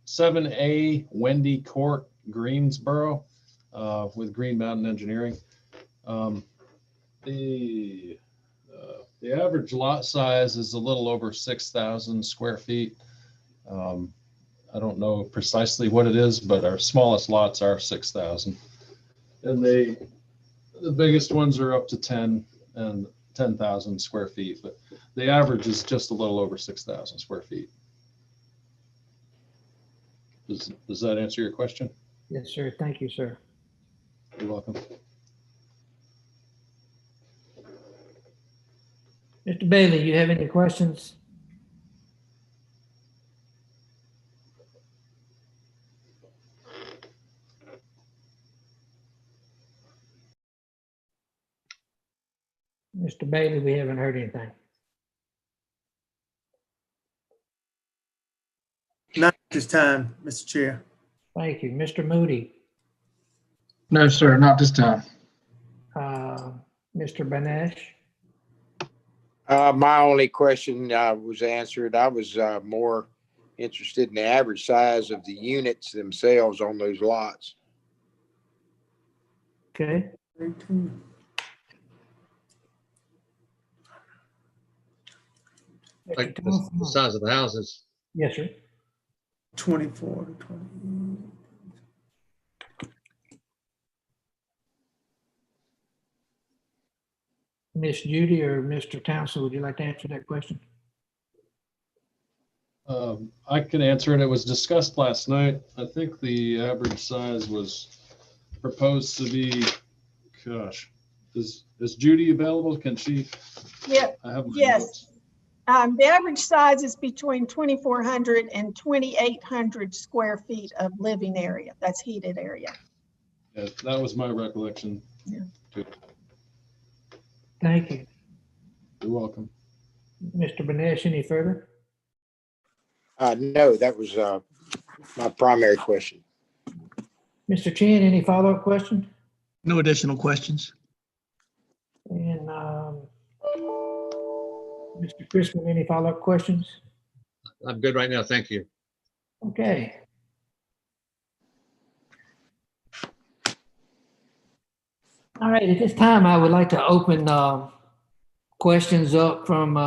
7A Wendy Court, Greensboro, with Green Mountain Engineering. The average lot size is a little over 6,000 square feet. I don't know precisely what it is, but our smallest lots are 6,000. And the biggest ones are up to 10,000 square feet, but the average is just a little over 6,000 square feet. Does that answer your question? Yes, sir. Thank you, sir. You're welcome. Mr. Bailey, you have any questions? Mr. Bailey, we haven't heard anything. Not this time, Mr. Chair. Thank you. Mr. Moody, No, sir, not this time. Mr. Banesh, My only question was answered. I was more interested in the average size of the units themselves on those lots. okay. Like Mr. the Thompson? size of the houses. Yes, sir. 24 to 20. Miss Judy or Mr. Townsend, would you like to answer that question? I can answer it. It was discussed last night. I think the average size was proposed to be, gosh, is Judy available? Can she? Yeah, I have my yes. notes. The average size is between 2,400 and 2,800 square feet of living area. That's heated area. Yeah, that was my recollection. Yeah. Too. Thank you. You're welcome. Mr. Banesh, any further? No, that was my primary question. Mr. Chen, any follow-up questions? No additional questions. And Mr. Crispin, any follow-up questions? I'm good right now. Thank you. Okay. All right, at this time, I would like to open questions up from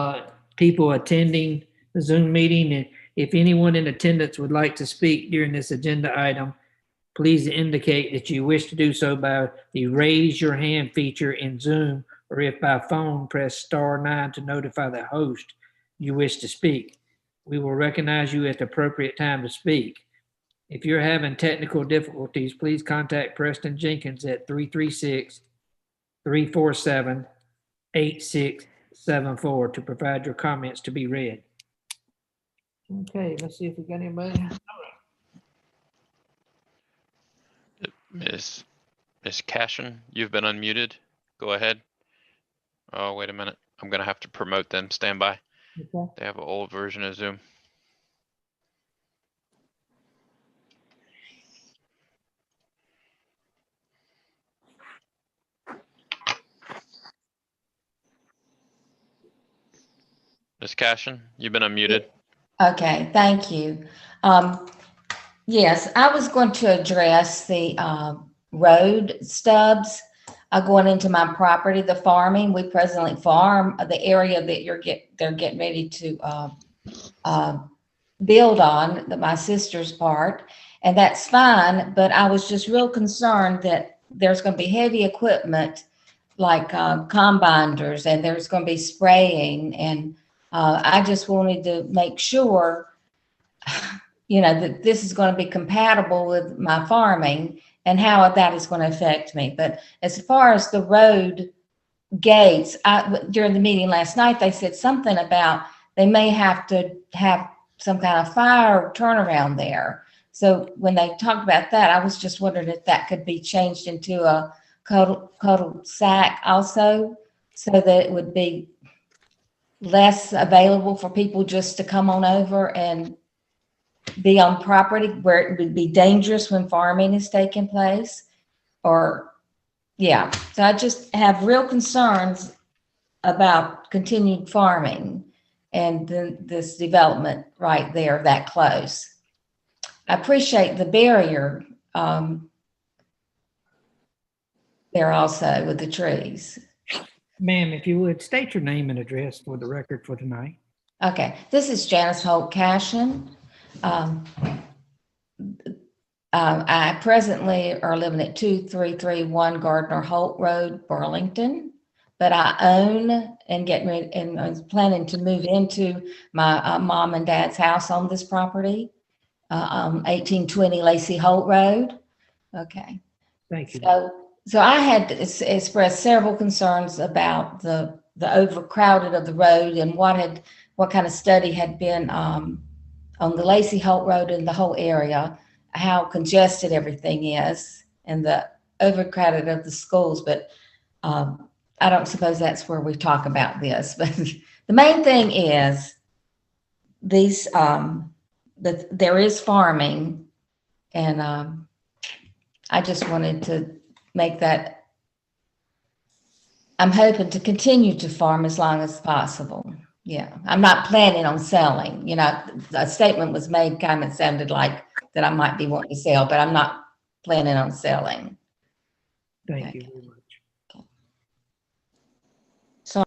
people attending the Zoom meeting. And if anyone in attendance would like to speak during this agenda item, please indicate that you wish to do so by the raise your hand feature in Zoom, or if by phone, press *9 to notify the host you wish to speak. We will recognize you at the appropriate time to speak. If you're having technical difficulties, please contact Preston Jenkins at 336-347-8674 to provide your comments to be read. Okay, let's see if we got anybody. Miss Cashin, you've been unmuted. Go ahead. Oh, wait a minute. I'm gonna have to promote them. Stand by. Okay. They have an old version of Zoom. Miss Cashin, you've been unmuted. Okay, thank you. Yes, I was going to address the road stubs going into my property, the farming. We presently farm the area that they're getting ready to build on, my sister's part, and that's fine. But I was just real concerned that there's going to be heavy equipment like combiners, and there's going to be spraying, and I just wanted to make sure, that this is going to be compatible with my farming and how that is going to affect me. But as far as the road gates, during the meeting last night, they said something about they may have to have some kind of fire turnaround there. So when they talked about that, I was just wondering if that could be changed into a cul-de-sac also, so that it would be less available for people just to come on over and be on property where it would be dangerous when farming is taking place. So I just have real concerns about continued farming and this development right there that close. I appreciate the barrier there also with the trees. Ma'am, if you would, state your name and address for the record for tonight. Okay, this is Janice Holt Cashin. I presently are living at 2331 Gardner Holt Road, Burlington, but I own and getting ready and I was planning to move into my mom and dad's house on this property, 1820 Lacey Holt Road. Okay. Thank you. So I had expressed several concerns about the overcrowded of the road and what kind of study had been on the Lacey Holt Road and the whole area, how congested everything is and the overcrowded of the schools. But I don't suppose that's where we talk about this, but the main thing is these, that there is farming, and I just wanted to make that. I'm hoping to continue to farm as long as possible. Yeah, I'm not planning on selling. You know, a statement was made, kind of sounded like that I might be wanting to sell, but I'm not planning on selling. Thank you very much. So,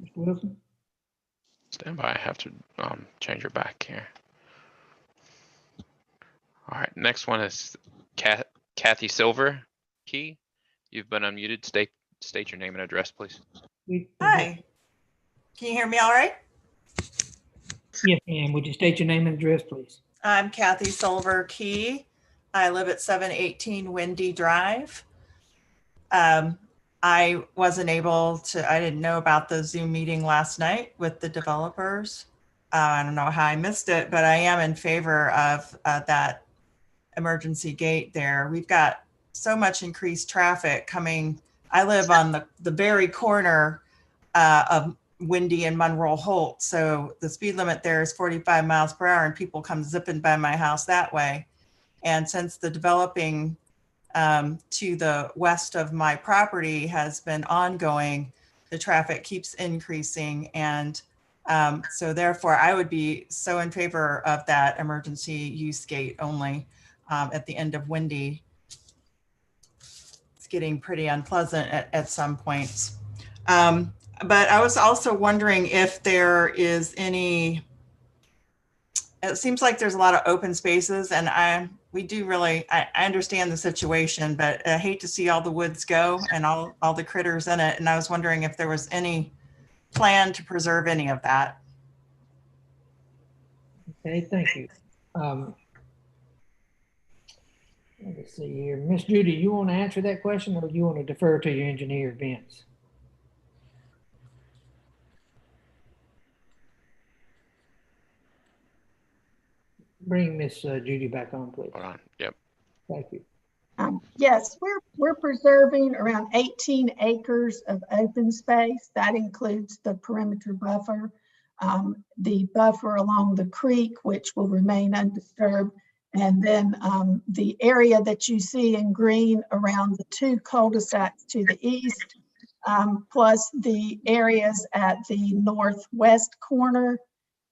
Mr. Wilson? Stand by. I have to change your back here. All right. Next one is Kathy Silver. Key. You've been unmuted. State your name and address, please. Hi. Can you hear me all right? Yes, ma'am. Would you state your name and address, please? I'm Kathy Silver Key. I live at 718 Windy Drive. I wasn't able to, I didn't know about the Zoom meeting last night with the developers. I don't know how I missed it, but I am in favor of that emergency gate there. We've got so much increased traffic coming. I live on the very corner of Windy and Monroe Holt. So the speed limit there is 45 miles per hour and people come zipping by my house that way. And since the developing to the west of my property has been ongoing, the traffic keeps increasing. And so therefore I would be so in favor of that emergency use gate only at the end of Windy. It's getting pretty unpleasant at some points. But I was also wondering if there is any, it seems like there's a lot of open spaces, and I understand the situation, but I hate to see all the woods go and all the critters in it. And I was wondering if there was any plan to preserve any of that. Okay, thank you. Let's see here. Miss Judy, you want to answer that question, or do you want to defer to your engineer, Vince? Bring Miss Judy back on, please. Hold on. Yep. Thank you. Yes, we're preserving around 18 acres of open space. That includes the perimeter buffer, the buffer along the creek, which will remain undisturbed, and then the area that you see in green around the two cul-de-sacs to the east, plus the areas at the northwest corner,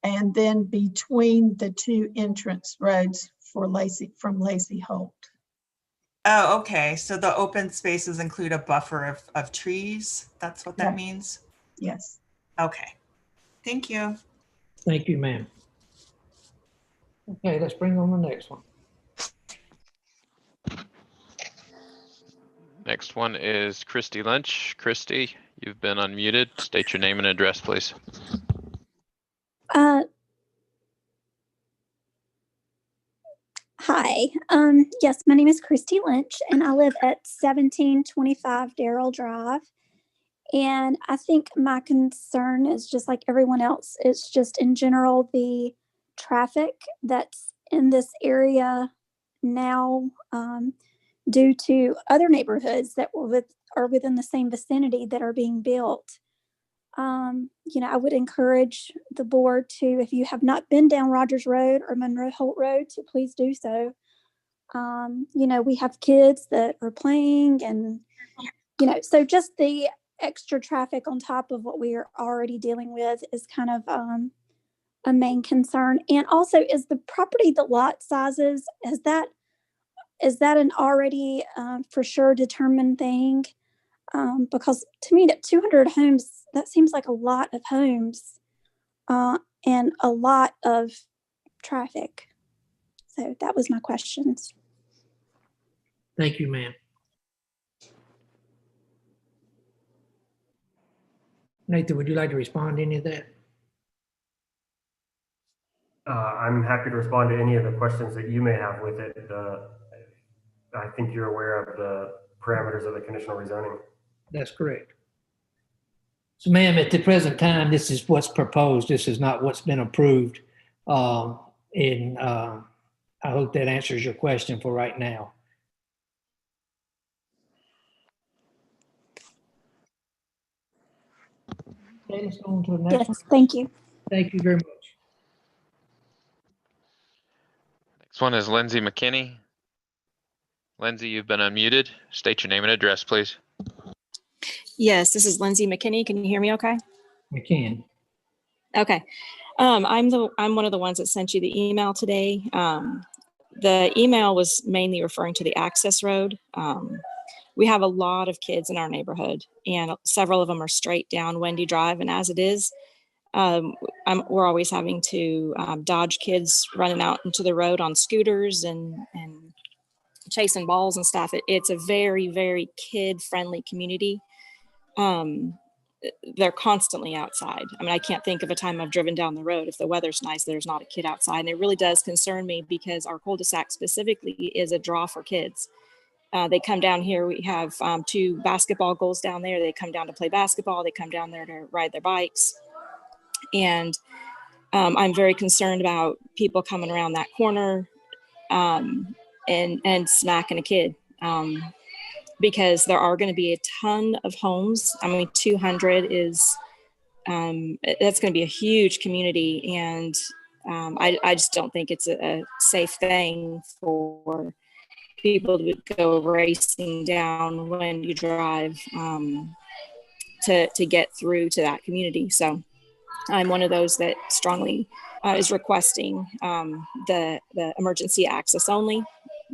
and then between the two entrance roads for from Lacey Holt. Oh, okay. So the open spaces include a buffer of trees. That's what that means? Yes. Okay. Thank you. Thank you, ma'am. Okay, let's bring on the next one. Next one is Christy Lynch. Christy, you've been unmuted. State your name and address, please. Hi. Yes, my name is Christy Lynch, and I live at 1725 Darrell Drive. And I think my concern is just like everyone else. It's just in general the traffic that's in this area now due to other neighborhoods that are within the same vicinity that are being built. I would encourage the board to, if you have not been down Rogers Road or Monroe Holt Road, to please do so. We have kids that are playing and, so just the extra traffic on top of what we are already dealing with is kind of a main concern. And also, is the property, the lot sizes, is that an already for sure determined thing? Because to me, that 200 homes, that seems like a lot of homes and a lot of traffic. So that was my questions. Thank you, ma'am. Nathan, would you like to respond to any of that? I'm happy to respond to any of the questions that you may have with it. I think you're aware of the parameters of the conditional rezoning. That's correct. So, ma'am, at the present time, this is what's proposed. This is not what's been approved. I hope that answers your question for right now. Okay, let's go on to the next one. Yes, thank you. Thank you very much. Next one is Lindsay McKinney. Lindsay, you've been unmuted. State your name and address, please. Yes, this is Lindsay McKinney. Can you hear me okay? I can. Okay. I'm one of the ones that sent you the email today. The email was mainly referring to the access road. We have a lot of kids in our neighborhood, and several of them are straight down Wendy Drive. And as it is, we're always having to dodge kids running out into the road on scooters and chasing balls and stuff. It's a very, very kid-friendly community. They're constantly outside. I mean, I can't think of a time I've driven down the road. If the weather's nice, there's not a kid outside. And it really does concern me because our cul-de-sac specifically is a draw for kids. They come down here. We have 2 basketball goals down there. They come down to play basketball. They come down there to ride their bikes. And I'm very concerned about people coming around that corner and smacking a kid. Because there are going to be a ton of homes. I mean, 200 is, that's going to be a huge community. And I just don't think it's a safe thing for people to go racing down when you drive to get through to that community. So I'm one of those that strongly is requesting the emergency access only,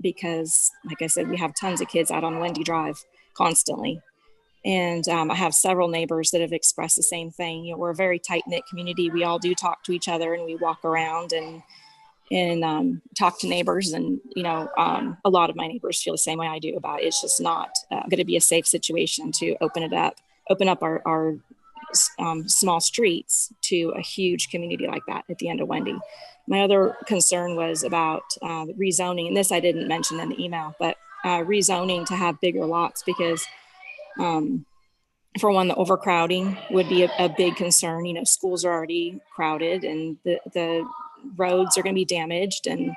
because like I said, we have tons of kids out on Wendy Drive constantly. And I have several neighbors that have expressed the same thing. You know, we're a very tight-knit community. We all do talk to each other, and we walk around and talk to neighbors. And, you know, a lot of my neighbors feel the same way I do about it. It's just not going to be a safe situation to open up our small streets to a huge community like that at the end of Wendy. My other concern was about rezoning, and this I didn't mention in the email, but rezoning to have bigger lots because, for one, the overcrowding would be a big concern. You know, schools are already crowded, and the roads are going to be damaged, and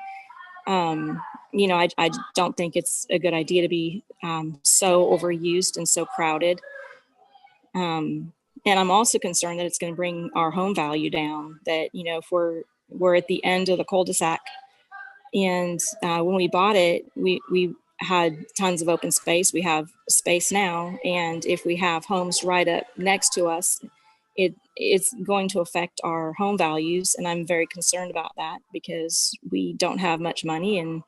you know, I don't think it's a good idea to be so overused and so crowded. And I'm also concerned that it's going to bring our home value down. That, you know, if we're at the end of the cul-de-sac, and when we bought it, we had tons of open space. We have space now, and if we have homes right up next to us, it's going to affect our home values, and I'm very concerned about that because we don't have much money, and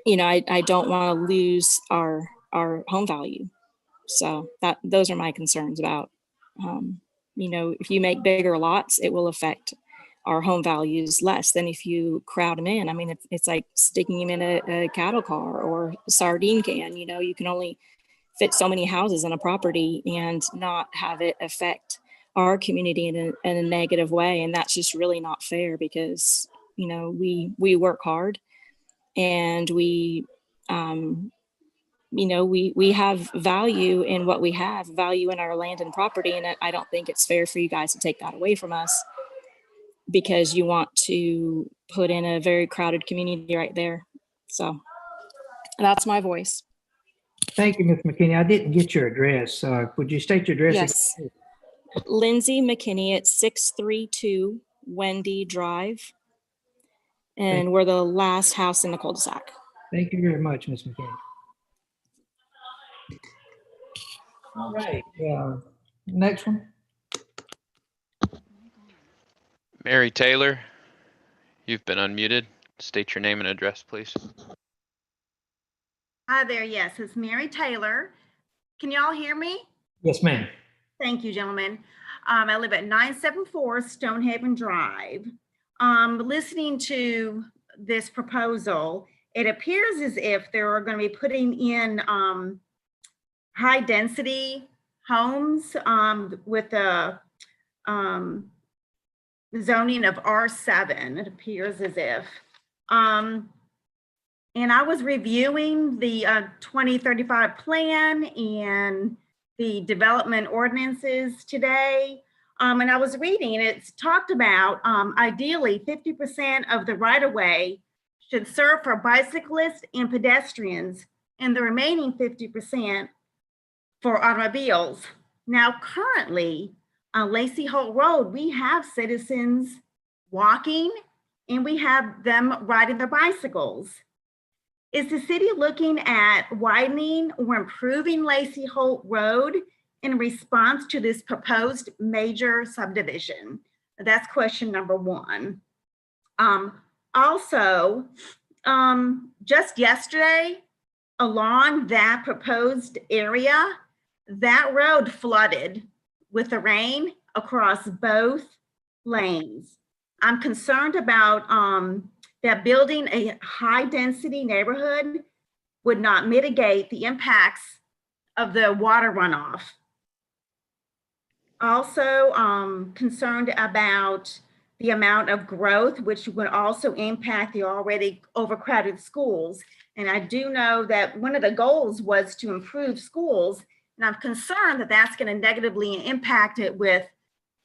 you know, I don't want to lose our home value. So those are my concerns about, you know, if you make bigger lots, it will affect our home values less than if you crowd them in. I mean, it's like sticking them in a cattle car or a sardine can. You know, you can only fit so many houses on a property and not have it affect our community in a negative way. And that's just really not fair because, you know, we work hard, and we, you know, we have value in what we have, value in our land and property. And I don't think it's fair for you guys to take that away from us because you want to put in a very crowded community right there. So that's my voice. Thank you, Ms. McKinney. I didn't get your address. Would you state your address? Yes. Again? Lindsay McKinney at 632 Wendy Drive. And we're the last house in the cul-de-sac. Thank you very much, Ms. McKinney. All right, next one. Mary Taylor, you've been unmuted. State your name and address, please. Hi there. Yes, it's Mary Taylor. Can you all hear me? Yes, ma'am. Thank you, gentlemen. I live at 974 Stonehaven Drive. Listening to this proposal, it appears as if they are going to be putting in high density homes with the zoning of R7, it appears as if. And I was reviewing the 2035 plan and the development ordinances today. And I was reading, and it's talked about ideally 50% of the right-of-way should serve for bicyclists and pedestrians, and the remaining 50% for automobiles. Now, currently on Lacey Holt Road, we have citizens walking and we have them riding their bicycles. Is the city looking at widening or improving Lacey Holt Road in response to this proposed major subdivision? That's question number one. Also, just yesterday, along that proposed area, that road flooded with the rain across both lanes. I'm concerned about that building a high density neighborhood would not mitigate the impacts of the water runoff. Also concerned about the amount of growth, which would also impact the already overcrowded schools. And I do know that one of the goals was to improve schools, and I'm concerned that that's going to negatively impact it with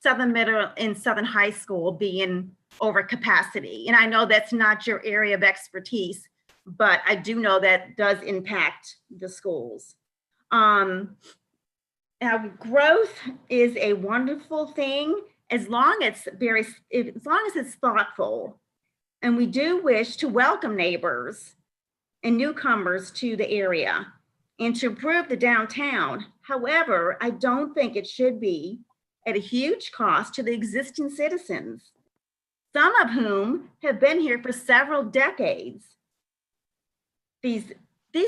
Southern Middle and Southern High School being over capacity. And I know that's not your area of expertise, but I do know that does impact the schools. Now, growth is a wonderful thing as long as it's thoughtful. And we do wish to welcome neighbors and newcomers to the area and to improve the downtown. However, I don't think it should be at a huge cost to the existing citizens, some of whom have been here for several decades. These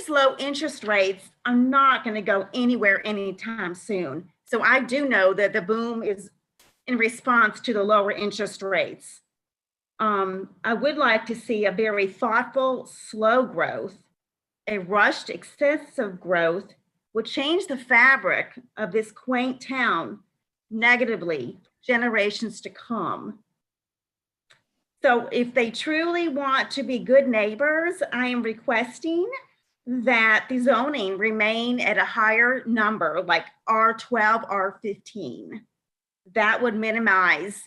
low interest rates are not going to go anywhere anytime soon. So I do know that the boom is in response to the lower interest rates. I would like to see a very thoughtful, slow growth. A rushed, excessive growth would change the fabric of this quaint town negatively generations to come. So if they truly want to be good neighbors, I am requesting that the zoning remain at a higher number, like R12, R15. That would minimize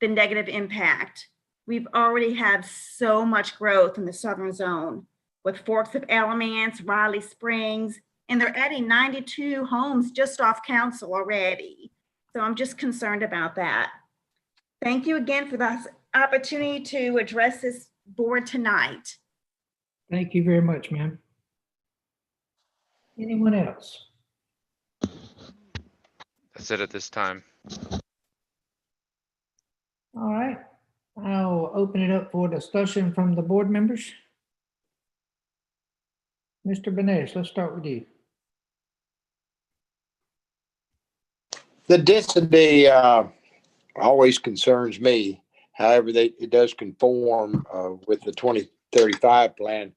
the negative impact. We've already had so much growth in the southern zone with Forks of Alamance, Riley Springs, and they're adding 92 homes just off council already. So I'm just concerned about that. Thank you again for the opportunity to address this board tonight. Thank you very much, ma'am. Anyone else? That's it at this time. All right, I'll open it up for discussion from the board members. Mr. Benes, let's start with you. The density always concerns me. However, it does conform with the 2035 plan.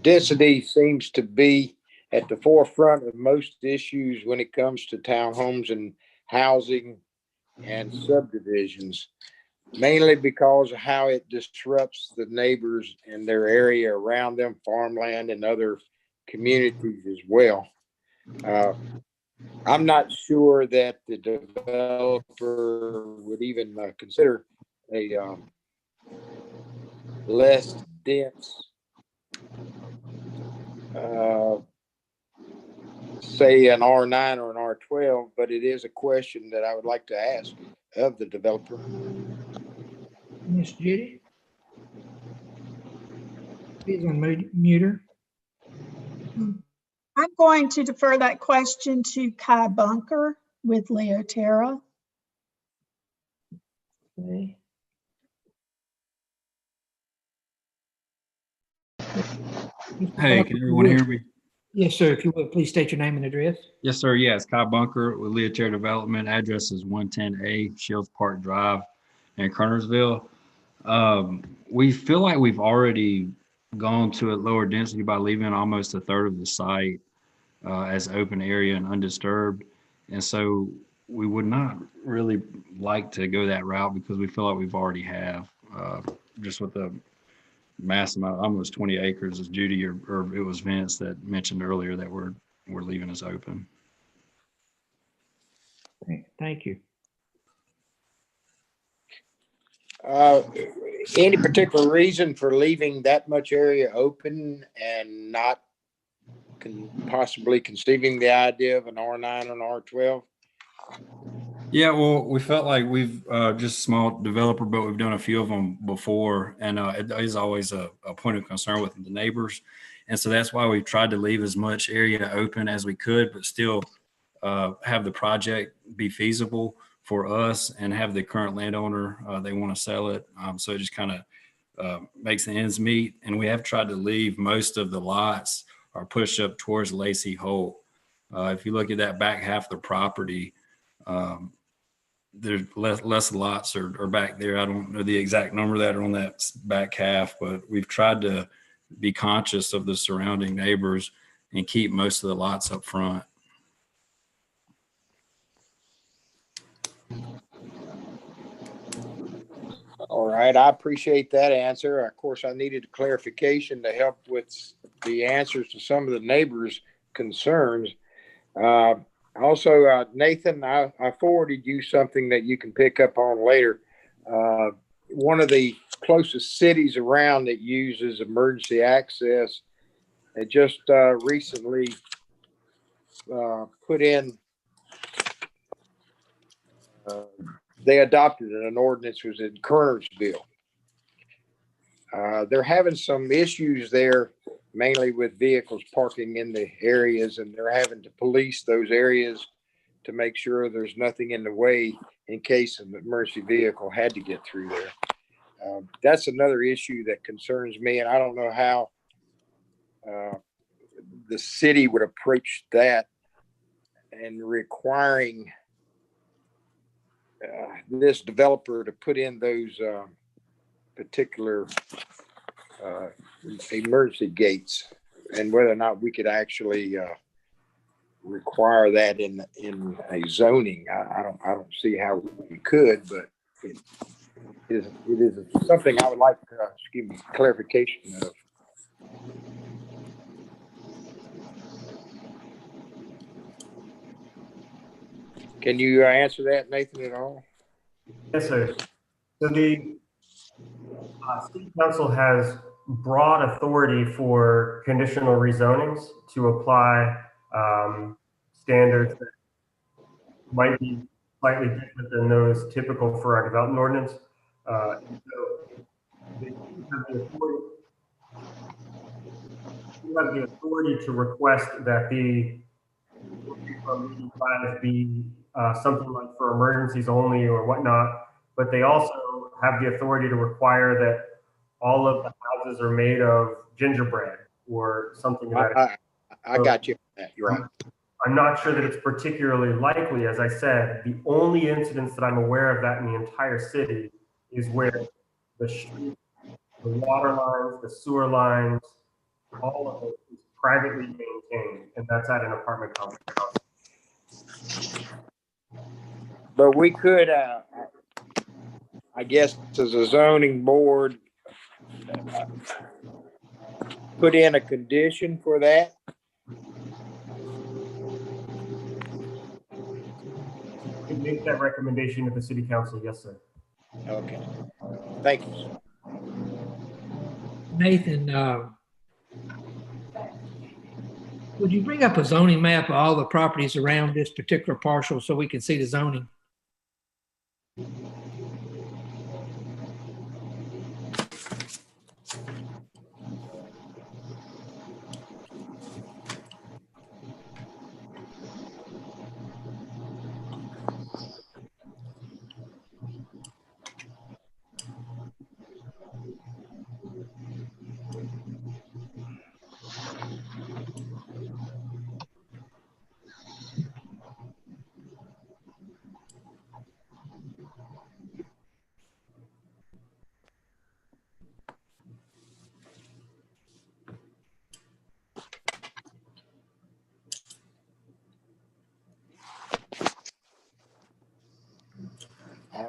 Density seems to be at the forefront of most issues when it comes to townhomes and housing and subdivisions, mainly because of how it disrupts the neighbors and their area around them, farmland and other communities as well. I'm not sure that the developer would even consider a less dense, say an R9 or an R12, but it is a question that I would like to ask of the developer. Miss Judy? Please unmute her. I'm going to defer that question to Kai Bunker with Leo Terra. Okay. Hey, can everyone hear me? Yes, sir. If you would, please state your name and address. Yes, sir. Yes, Kyle Bunker with Leotair Development. Address is 110A Shields Park Drive in Kernersville. We feel like we've already gone to a lower density by leaving almost a third of the site as open area and undisturbed. And so we would not really like to go that route because we feel like we've already have just with the massive amount, almost 20 acres, as Judy or it was Vince that mentioned earlier that we're leaving us open. Thank you. Any particular reason for leaving that much area open and not possibly conceiving the idea of an R9 and R12? Yeah, well, we felt like we've just a small developer, but we've done a few of them before, and it is always a point of concern with the neighbors, and so that's why we've tried to leave as much area open as we could, but still have the project be feasible for us and have the current landowner they want to sell it. So it just kind of makes the ends meet, and we have tried to leave most of the lots are pushed up towards Lacey Holt. If you look at that back half of the property. There's less lots are back there. I don't know the exact number that are on that back half, but we've tried to be conscious of the surrounding neighbors and keep most of the lots up front. All right, I appreciate that answer. Of course, I needed a clarification to help with the answers to some of the neighbors' concerns. Also, Nathan, I forwarded you something that you can pick up on later. One of the closest cities around that uses emergency access had just recently put in, they adopted an ordinance, was in Kernersville. They're having some issues there, mainly with vehicles parking in the areas, and they're having to police those areas to make sure there's nothing in the way in case an emergency vehicle had to get through there. That's another issue that concerns me, and I don't know how the city would approach that and requiring this developer to put in those particular emergency gates, and whether or not we could actually require that in a zoning. I don't see how we could, but it is something I would like clarification of. Can you answer that, Nathan, at all? Yes, sir. So the City Council has broad authority for conditional rezonings to apply standards that might be slightly different than those typical for our development ordinance. And so they have the authority to request that the be something like for emergencies only or whatnot, but they also have the authority to require that all of the houses are made of gingerbread or something like that. I got you. You're right. I'm not sure that it's particularly likely. As I said, the only incidents that I'm aware of that in the entire city is where the street, the water lines, the sewer lines, all of it is privately maintained, and that's at an apartment complex. But we could, I guess, as a zoning board, put in a condition for that. We can make that recommendation to the city council. Yes, sir. Okay. Thank you, sir. Nathan, would you bring up a zoning map of all the properties around this particular parcel so we can see the zoning?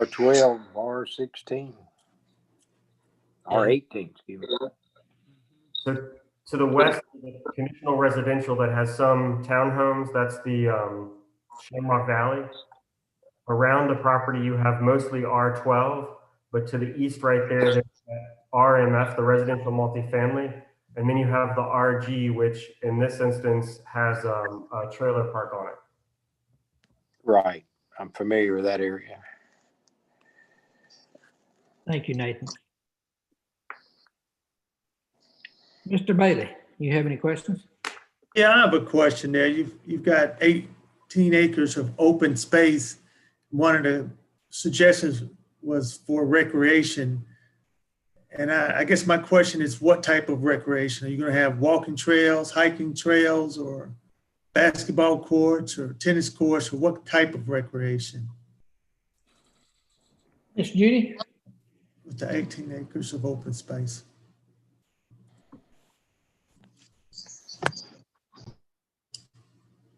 R12, R16, R18, excuse me. So to the west, the conditional residential that has some townhomes, that's the Shamrock Valley. Around the property, you have mostly R12, but to the east right there, there's RMF, the residential multifamily. And then you have the RG, which in this instance has a trailer park on it. Right. I'm familiar with that area. Thank you, Nathan. Mr. Bailey, you have any questions? Yeah, I have a question there. You've got 18 acres of open space. One of the suggestions was for recreation. And I guess my question is, what type of recreation? Are you going to have walking trails, hiking trails, or basketball courts or tennis courts, or what type of recreation? Miss Judy? With the 18 acres of open space.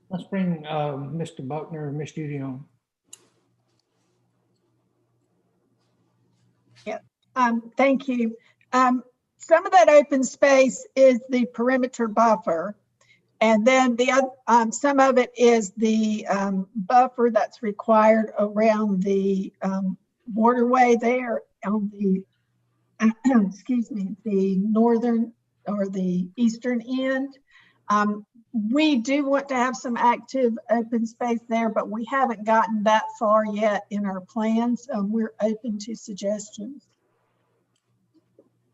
Let's bring Mr. Buckner and Miss Judy on. Thank you. Some of that open space is the perimeter buffer. And then the other, some of it is the buffer that's required around the waterway there on the, excuse me, the northern or the eastern end. We do want to have some active open space there, but we haven't gotten that far yet in our plans. We're open to suggestions.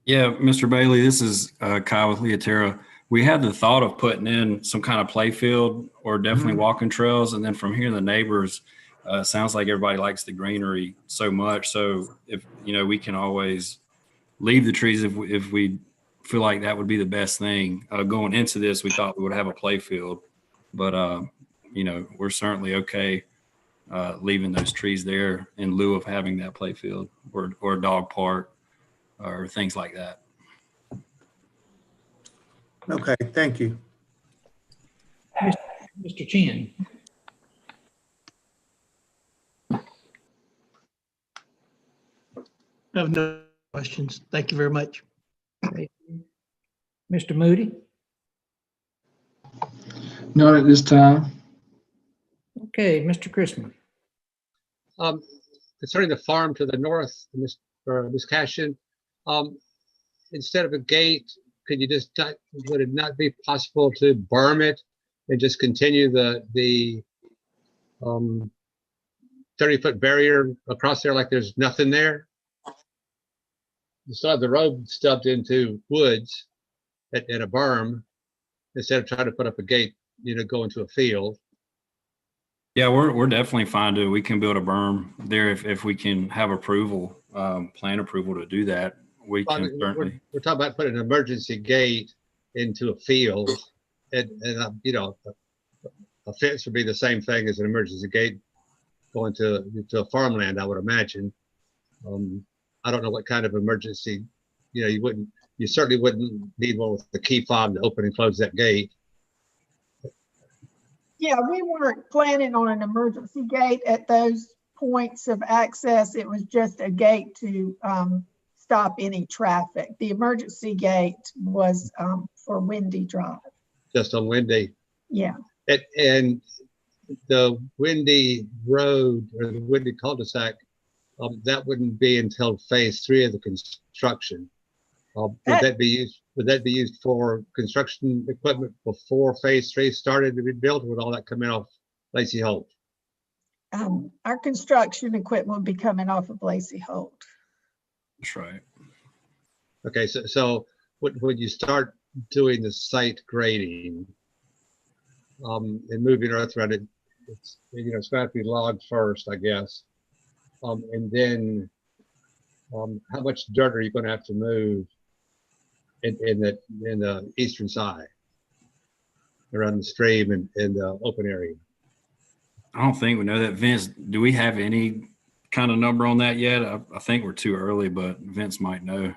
Yeah, Mr. Bailey, this is Kyle with Leoterra. We had the thought of putting in some kind of play field or definitely walking trails. And then from hearing the neighbors, sounds like everybody likes the greenery so much. So if, you know, we can always leave the trees if we feel like that would be the best thing. Going into this, we thought we would have a play field, but you know, we're certainly okay leaving those trees there in lieu of having that play field or a dog park or things like that. Okay, thank you. Mr. Chin. I have no questions. Thank you very much. Mr. Moody? Not at this time. Okay, Mr. Christman. Concerning the farm to the north, Ms. Cashin, instead of a gate, could you just, would it not be possible to berm it and just continue the 30-foot barrier across there like there's nothing there? You still have the road stubbed into woods at a berm instead of trying to put up a gate, you know, go into a field. Yeah, we're definitely fine to, we can build a berm there if we can have approval, plan approval to do that. We can certainly. We're talking about putting an emergency gate into a field, and you know, a fence would be the same thing as an emergency gate going to a farmland, I would imagine. I don't know what kind of emergency, you know, you certainly wouldn't need one with the key fob to open and close that gate. Yeah, we weren't planning on an emergency gate at those points of access. It was just a gate to stop any traffic. The emergency gate was for Windy Drive. Just on Windy. Yeah. And the Windy Road or the Windy cul-de-sac, that wouldn't be until phase 3 of the construction. Would that be used for construction equipment before phase 3 started to be built? Would all that come in off Lacey Holt? Our construction equipment would be coming off of Lacey Holt. That's right. Okay, so when you start doing the site grading and moving earth around it, it's, you know, it's going to have to be logged first, I guess. And then how much dirt are you going to have to move in the eastern side around the stream and the open area? I don't think we know that. Vince, do we have any kind of number on that yet? I think we're too early, but Vince might know.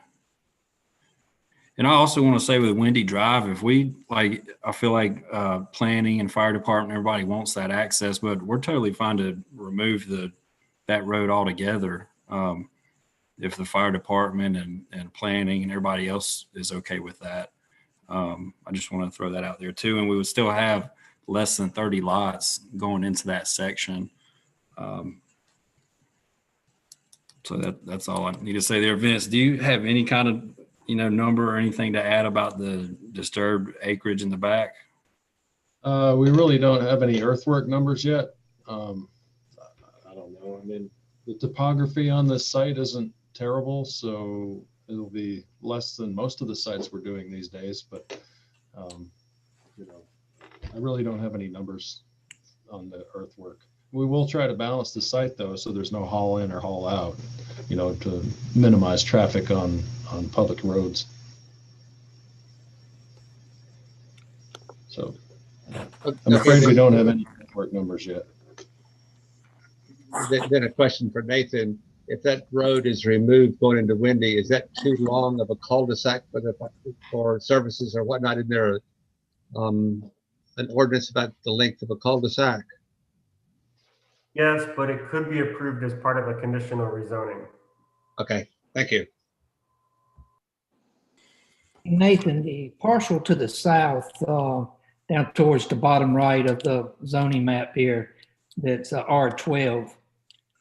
And I also want to say with Windy Drive, if we like, I feel like planning and fire department, everybody wants that access, but we're totally fine to remove that road altogether. If the fire department and planning and everybody else is okay with that. I just want to throw that out there too. And we would still have less than 30 lots going into that section. So that's all I need to say there. Vince, do you have any kind of, number or anything to add about the disturbed acreage in the back? We really don't have any earthwork numbers yet. I don't know. I mean, the topography on this site isn't terrible, so it'll be less than most of the sites we're doing these days. But I really don't have any numbers on the earthwork. We will try to balance the site though, so there's no haul in or haul out, to minimize traffic on public roads. So I'm afraid we don't have any earthwork numbers yet. Then a question for Nathan. If that road is removed going into Windy, is that too long of a cul-de-sac for services or whatnot? In there an ordinance about the length of a cul-de-sac? Yes, but it could be approved as part of a conditional rezoning. Okay, thank you. Nathan, the parcel to the south, down towards the bottom right of the zoning map here, that's R12.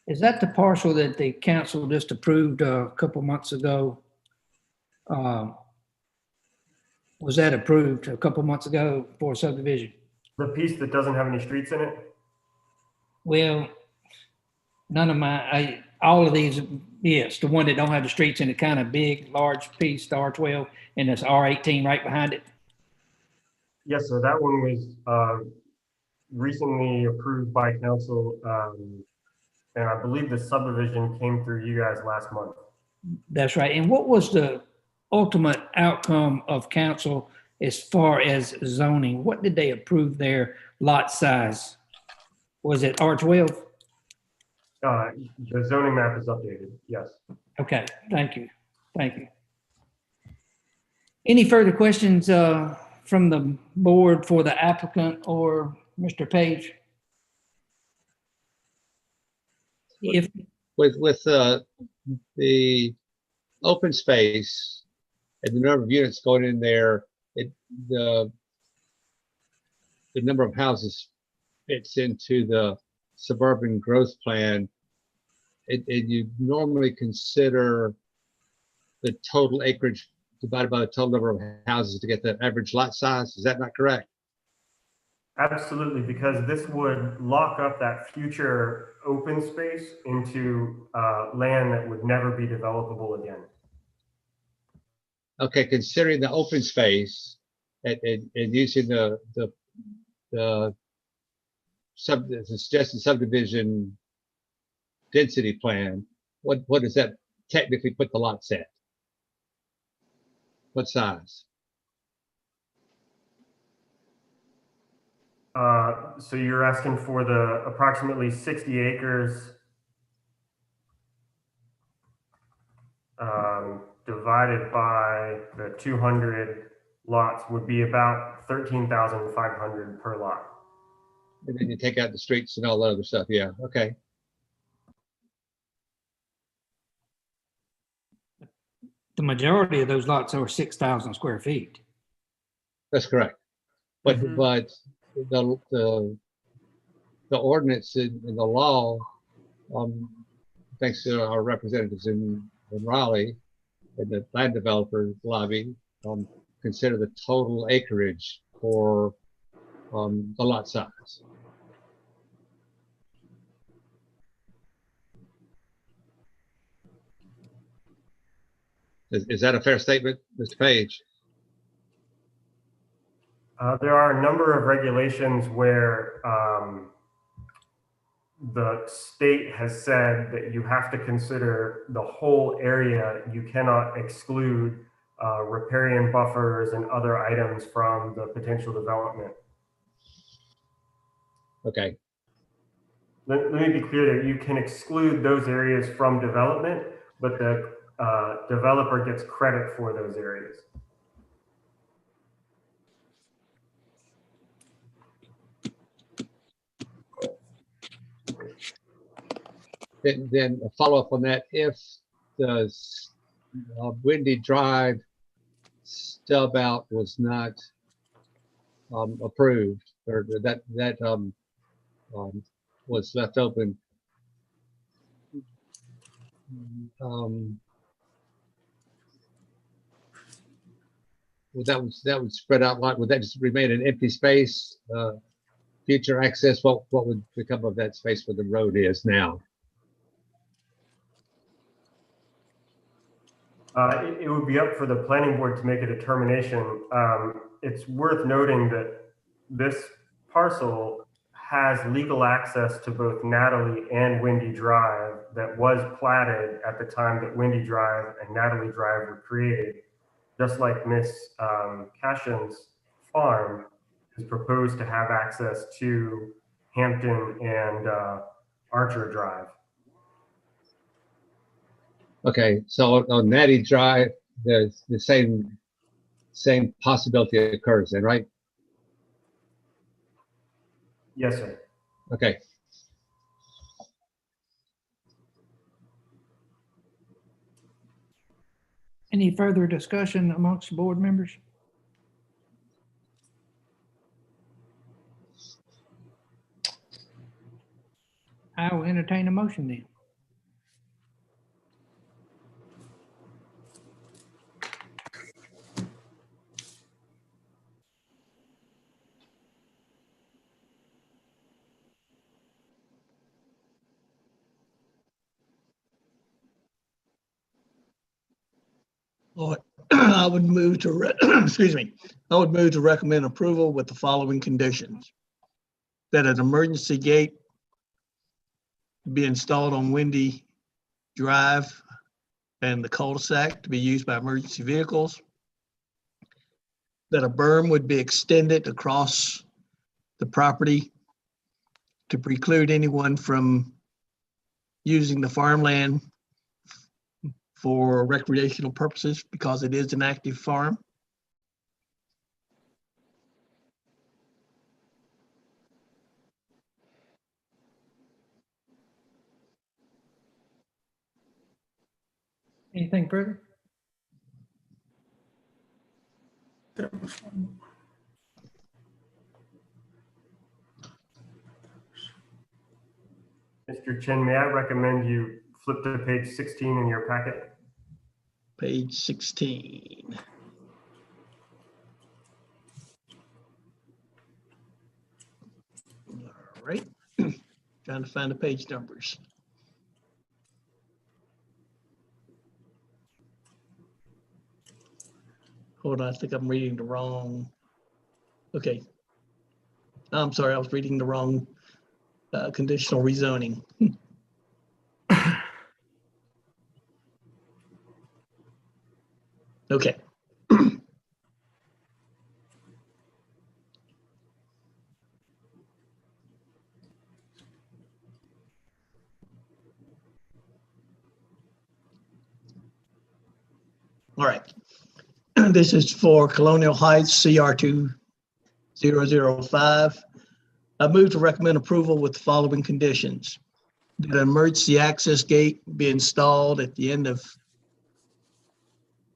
Is that the parcel that the council just approved a couple months ago? Was that approved a couple months ago for subdivision? The piece that doesn't have any streets in it? Well, all of these, yes, the one that don't have the streets in it, kind of big, large piece, the R12, and it's R18 right behind it. Yes, so that one was recently approved by council, and I believe the subdivision came through you guys last month. That's right. And what was the ultimate outcome of council as far as zoning? What did they approve their lot size? Was it R12? The zoning map is updated, yes. Okay, thank you. Thank you. Any further questions from the board for the applicant or Mr. Page? If with the open space and the number of units going in there, the number of houses fits into the suburban growth plan. And you normally consider the total acreage divided by the total number of houses to get the average lot size. Is that not correct? Absolutely, because this would lock up that future open space into land that would never be developable again. Okay, considering the open space and using the suggested subdivision density plan, what does that technically put the lots at? What size? So you're asking for the approximately 60 acres divided by the 200 lots would be about 13,500 per lot. And then you take out the streets and all that other stuff. Yeah, okay. the majority of those lots are 6,000 square feet. That's correct. But the ordinance in the law, thanks to our representatives in Raleigh and the land developer lobby, consider the total acreage for the lot size. Is that a fair statement, Mr. Page? There are a number of regulations where the state has said that you have to consider the whole area. You cannot exclude riparian buffers and other items from the potential development. Okay. Let me be clear that you can exclude those areas from development, but the developer gets credit for those areas. Then a follow-up on that, if the Windy Drive stub out was not approved, or that was left open, that would spread out like, would that just remain an empty space? Future access, what would become of that space where the road is now? It would be up for the planning board to make a determination. It's worth noting that this parcel has legal access to both Natalie and Windy Drive that was platted at the time that Windy Drive and Natalie Drive were created, just like Miss Cashin's farm is proposed to have access to Hampton and Archer Drive. Okay, so on Natty Drive, the same possibility occurs then, right? Yes, sir. Okay. Any further discussion amongst the board members? I will entertain a motion then. Lord, I would move to, excuse me, I would move to recommend approval with the following conditions. That an emergency gate be installed on Windy Drive and the cul-de-sac to be used by emergency vehicles. That a berm would be extended across the property to preclude anyone from using the farmland for recreational purposes because it is an active farm. Anything further? Mr. Chin, may I recommend you flip to page 16 in your packet? Page 16. All right. Trying to find the page numbers. Hold on, I think I'm reading the wrong. Okay. I'm sorry, I was reading the wrong conditional rezoning. Okay. All right. This is for Colonial Heights CR 2005. I move to recommend approval with the following conditions. That an emergency access gate be installed at the end of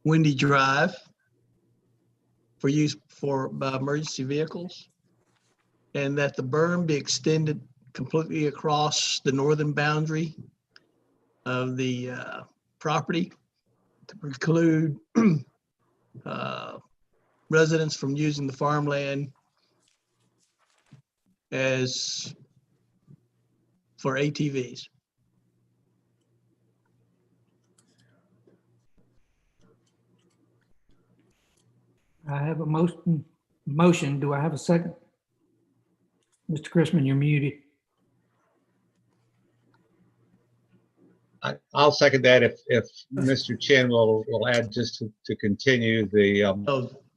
Windy Drive for use by emergency vehicles, and that the berm be extended completely across the northern boundary of the property to preclude residents from using the farmland as for ATVs. I have a motion. Do I have a second? Mr. Chrisman, you're muted. I'll second that if Mr. Chin will add just to continue the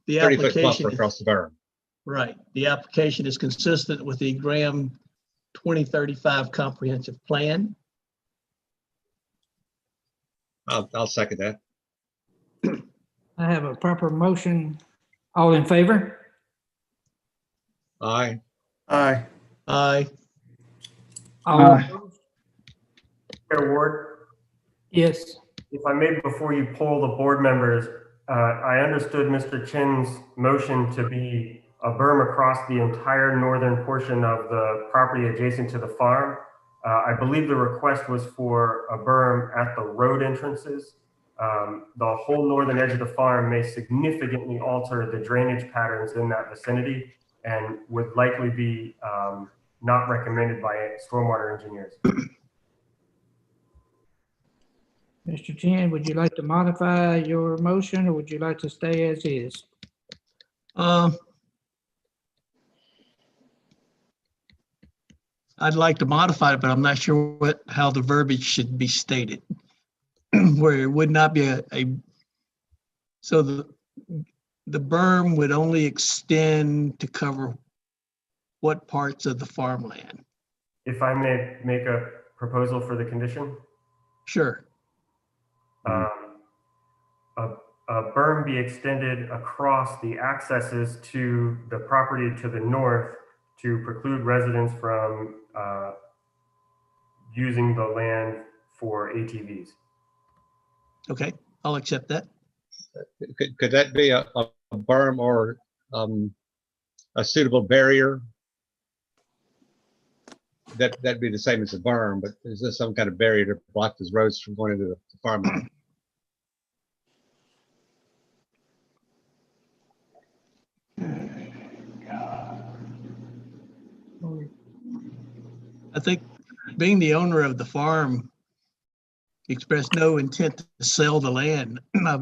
30-foot buffer across the berm. Right. The application is consistent with the Graham 2035 comprehensive plan. I'll second that. I have a proper motion. All in favor? Aye. Aye. Aye. All opposed? Chair Ward, Yes. if I may, before you poll the board members, I understood Mr. Chin's motion to be a berm across the entire northern portion of the property adjacent to the farm. I believe the request was for a berm at the road entrances. the whole northern edge of the farm may significantly alter the drainage patterns in that vicinity and would likely be not recommended by stormwater engineers. Mr. Chin, would you like to modify your motion or would you like to stay as is? I'd like to modify it, but I'm not sure how the verbiage should be stated. Where it would not be so the berm would only extend to cover what parts of the farmland? If I may make a proposal for the condition? Sure. A berm be extended across the accesses to the property to the north to preclude residents from using the land for ATVs. Okay, I'll accept that. Could that be a berm or a suitable barrier? That'd be the same as a berm, but is there some kind of barrier to block those roads from going into the farmland? I think being the owner of the farm expressed no intent to sell the land. I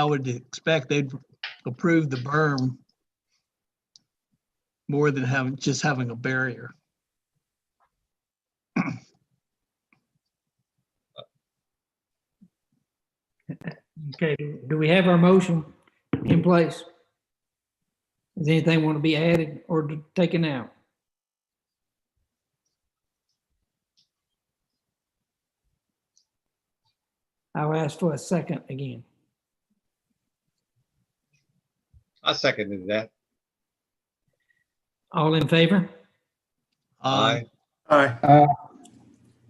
would expect they'd approve the berm more than having a barrier. Okay, do we have our motion in place? Does anything want to be added or taken out? I'll ask for a second again. I seconded that. All in favor? Aye. Aye.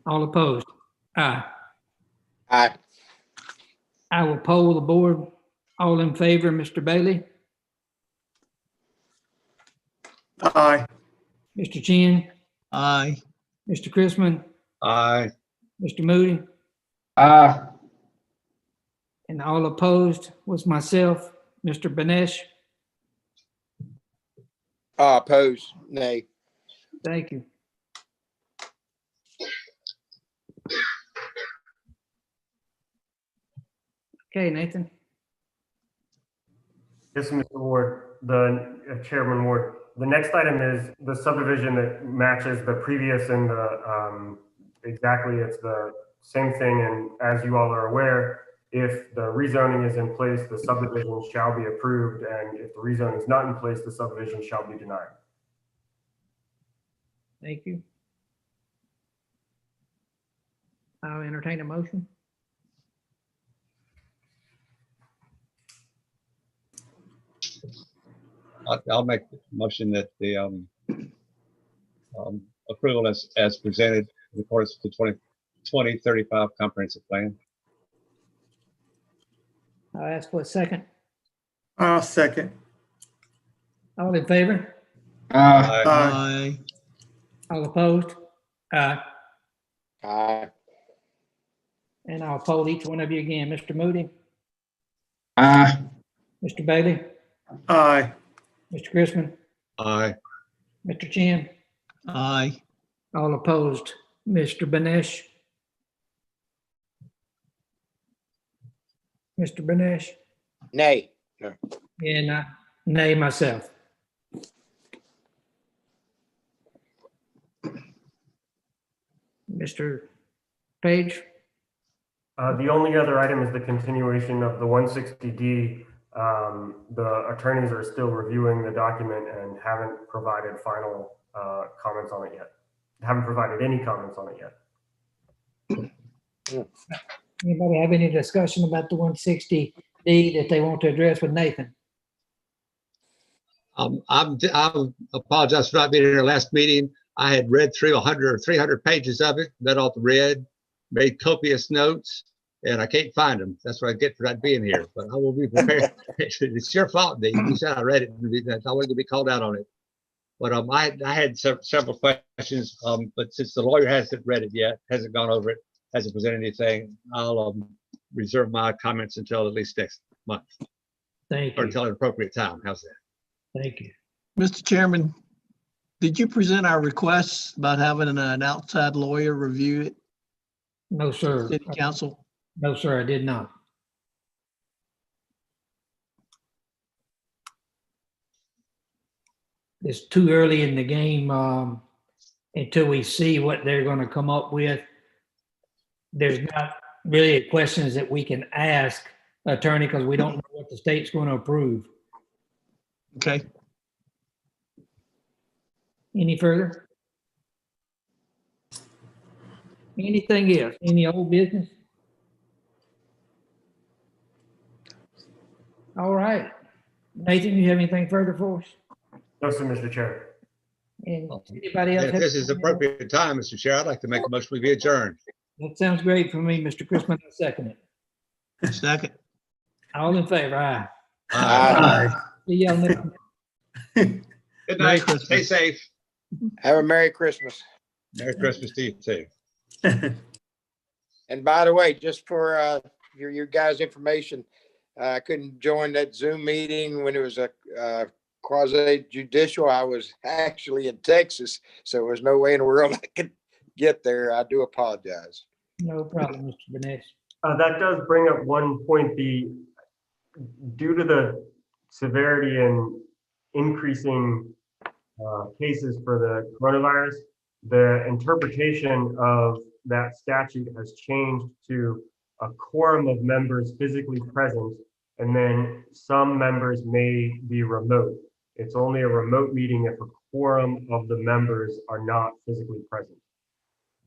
All opposed? Aye. Aye. I will poll the board. All in favor, Mr. Bailey? Aye. Mr. Chin? Aye. Mr. Chrisman? Aye. Mr. Moody? Aye. And all opposed was myself, Mr. Benesh. Opposed, nay. Thank you. Okay, Nathan. Yes, Mr. Ward, Chairman Ward. The next item is the subdivision that matches the previous and the exactly it's the same thing. And as you all are aware, if the rezoning is in place, the subdivision shall be approved. And if the rezoning is not in place, the subdivision shall be denied. Thank you. I'll entertain a motion. I'll make the motion that the approval as presented in accordance with the 2035 comprehensive plan. I'll ask for a second. I'll second. All in favor? Aye. Aye. All opposed? Aye. Aye. And I'll poll each one of you again. Mr. Moody? Aye. Mr. Bailey? Aye. Mr. Chrisman? Aye. Mr. Chin? Aye. All opposed? Mr. Benesh? Mr. Benesh? Nay. No. And nay myself. Mr. Page? The only other item is the continuation of the 160D. The attorneys are still reviewing the document and haven't provided final comments on it yet. Haven't provided any comments on it yet. Anybody have any discussion about the 160D that they want to address with Nathan? I apologize for not being here last meeting. I had read through 100 or 300 pages of it, read all the red, made copious notes, and I can't find them. That's what I get for not being here, but I will be prepared. It's your fault, Dave. You said I read it. I wanted to be called out on it. But I had several questions, but since the lawyer hasn't read it yet, hasn't gone over it, hasn't presented anything, I'll reserve my comments until at least next month, Thank or you. until an appropriate time. How's that? Thank you. Mr. Chairman, did you present our requests about having an outside lawyer review it, No, sir. city council? No, sir, I did not. It's too early in the game until we see what they're going to come up with. There's not really questions that we can ask attorney because we don't know what the state's going to approve. Okay. Any further? Anything else? Any old business? All right. Nathan, you have anything further for us? No, sir, Mr. Chair. And anybody else? And if this is appropriate time, Mr. Chair, I'd like to make a motion to be adjourned. That sounds great for me, Mr. Chrisman. I second it. Second. All in favor? Aye. Aye. See y'all next. Good Merry night. Christmas. Stay safe. Have a Merry Christmas. Merry Christmas to you too. And by the way, just for your guys' information, I couldn't join that Zoom meeting when it was a quasi judicial. I was actually in Texas, so there was no way in the world I could get there. I do apologize. No problem, Mr. Benes. That does bring up one point. Due to the severity and increasing cases for the coronavirus, the interpretation of that statute has changed to a quorum of members physically present, and then some members may be remote. It's only a remote meeting if a quorum of the members are not physically present.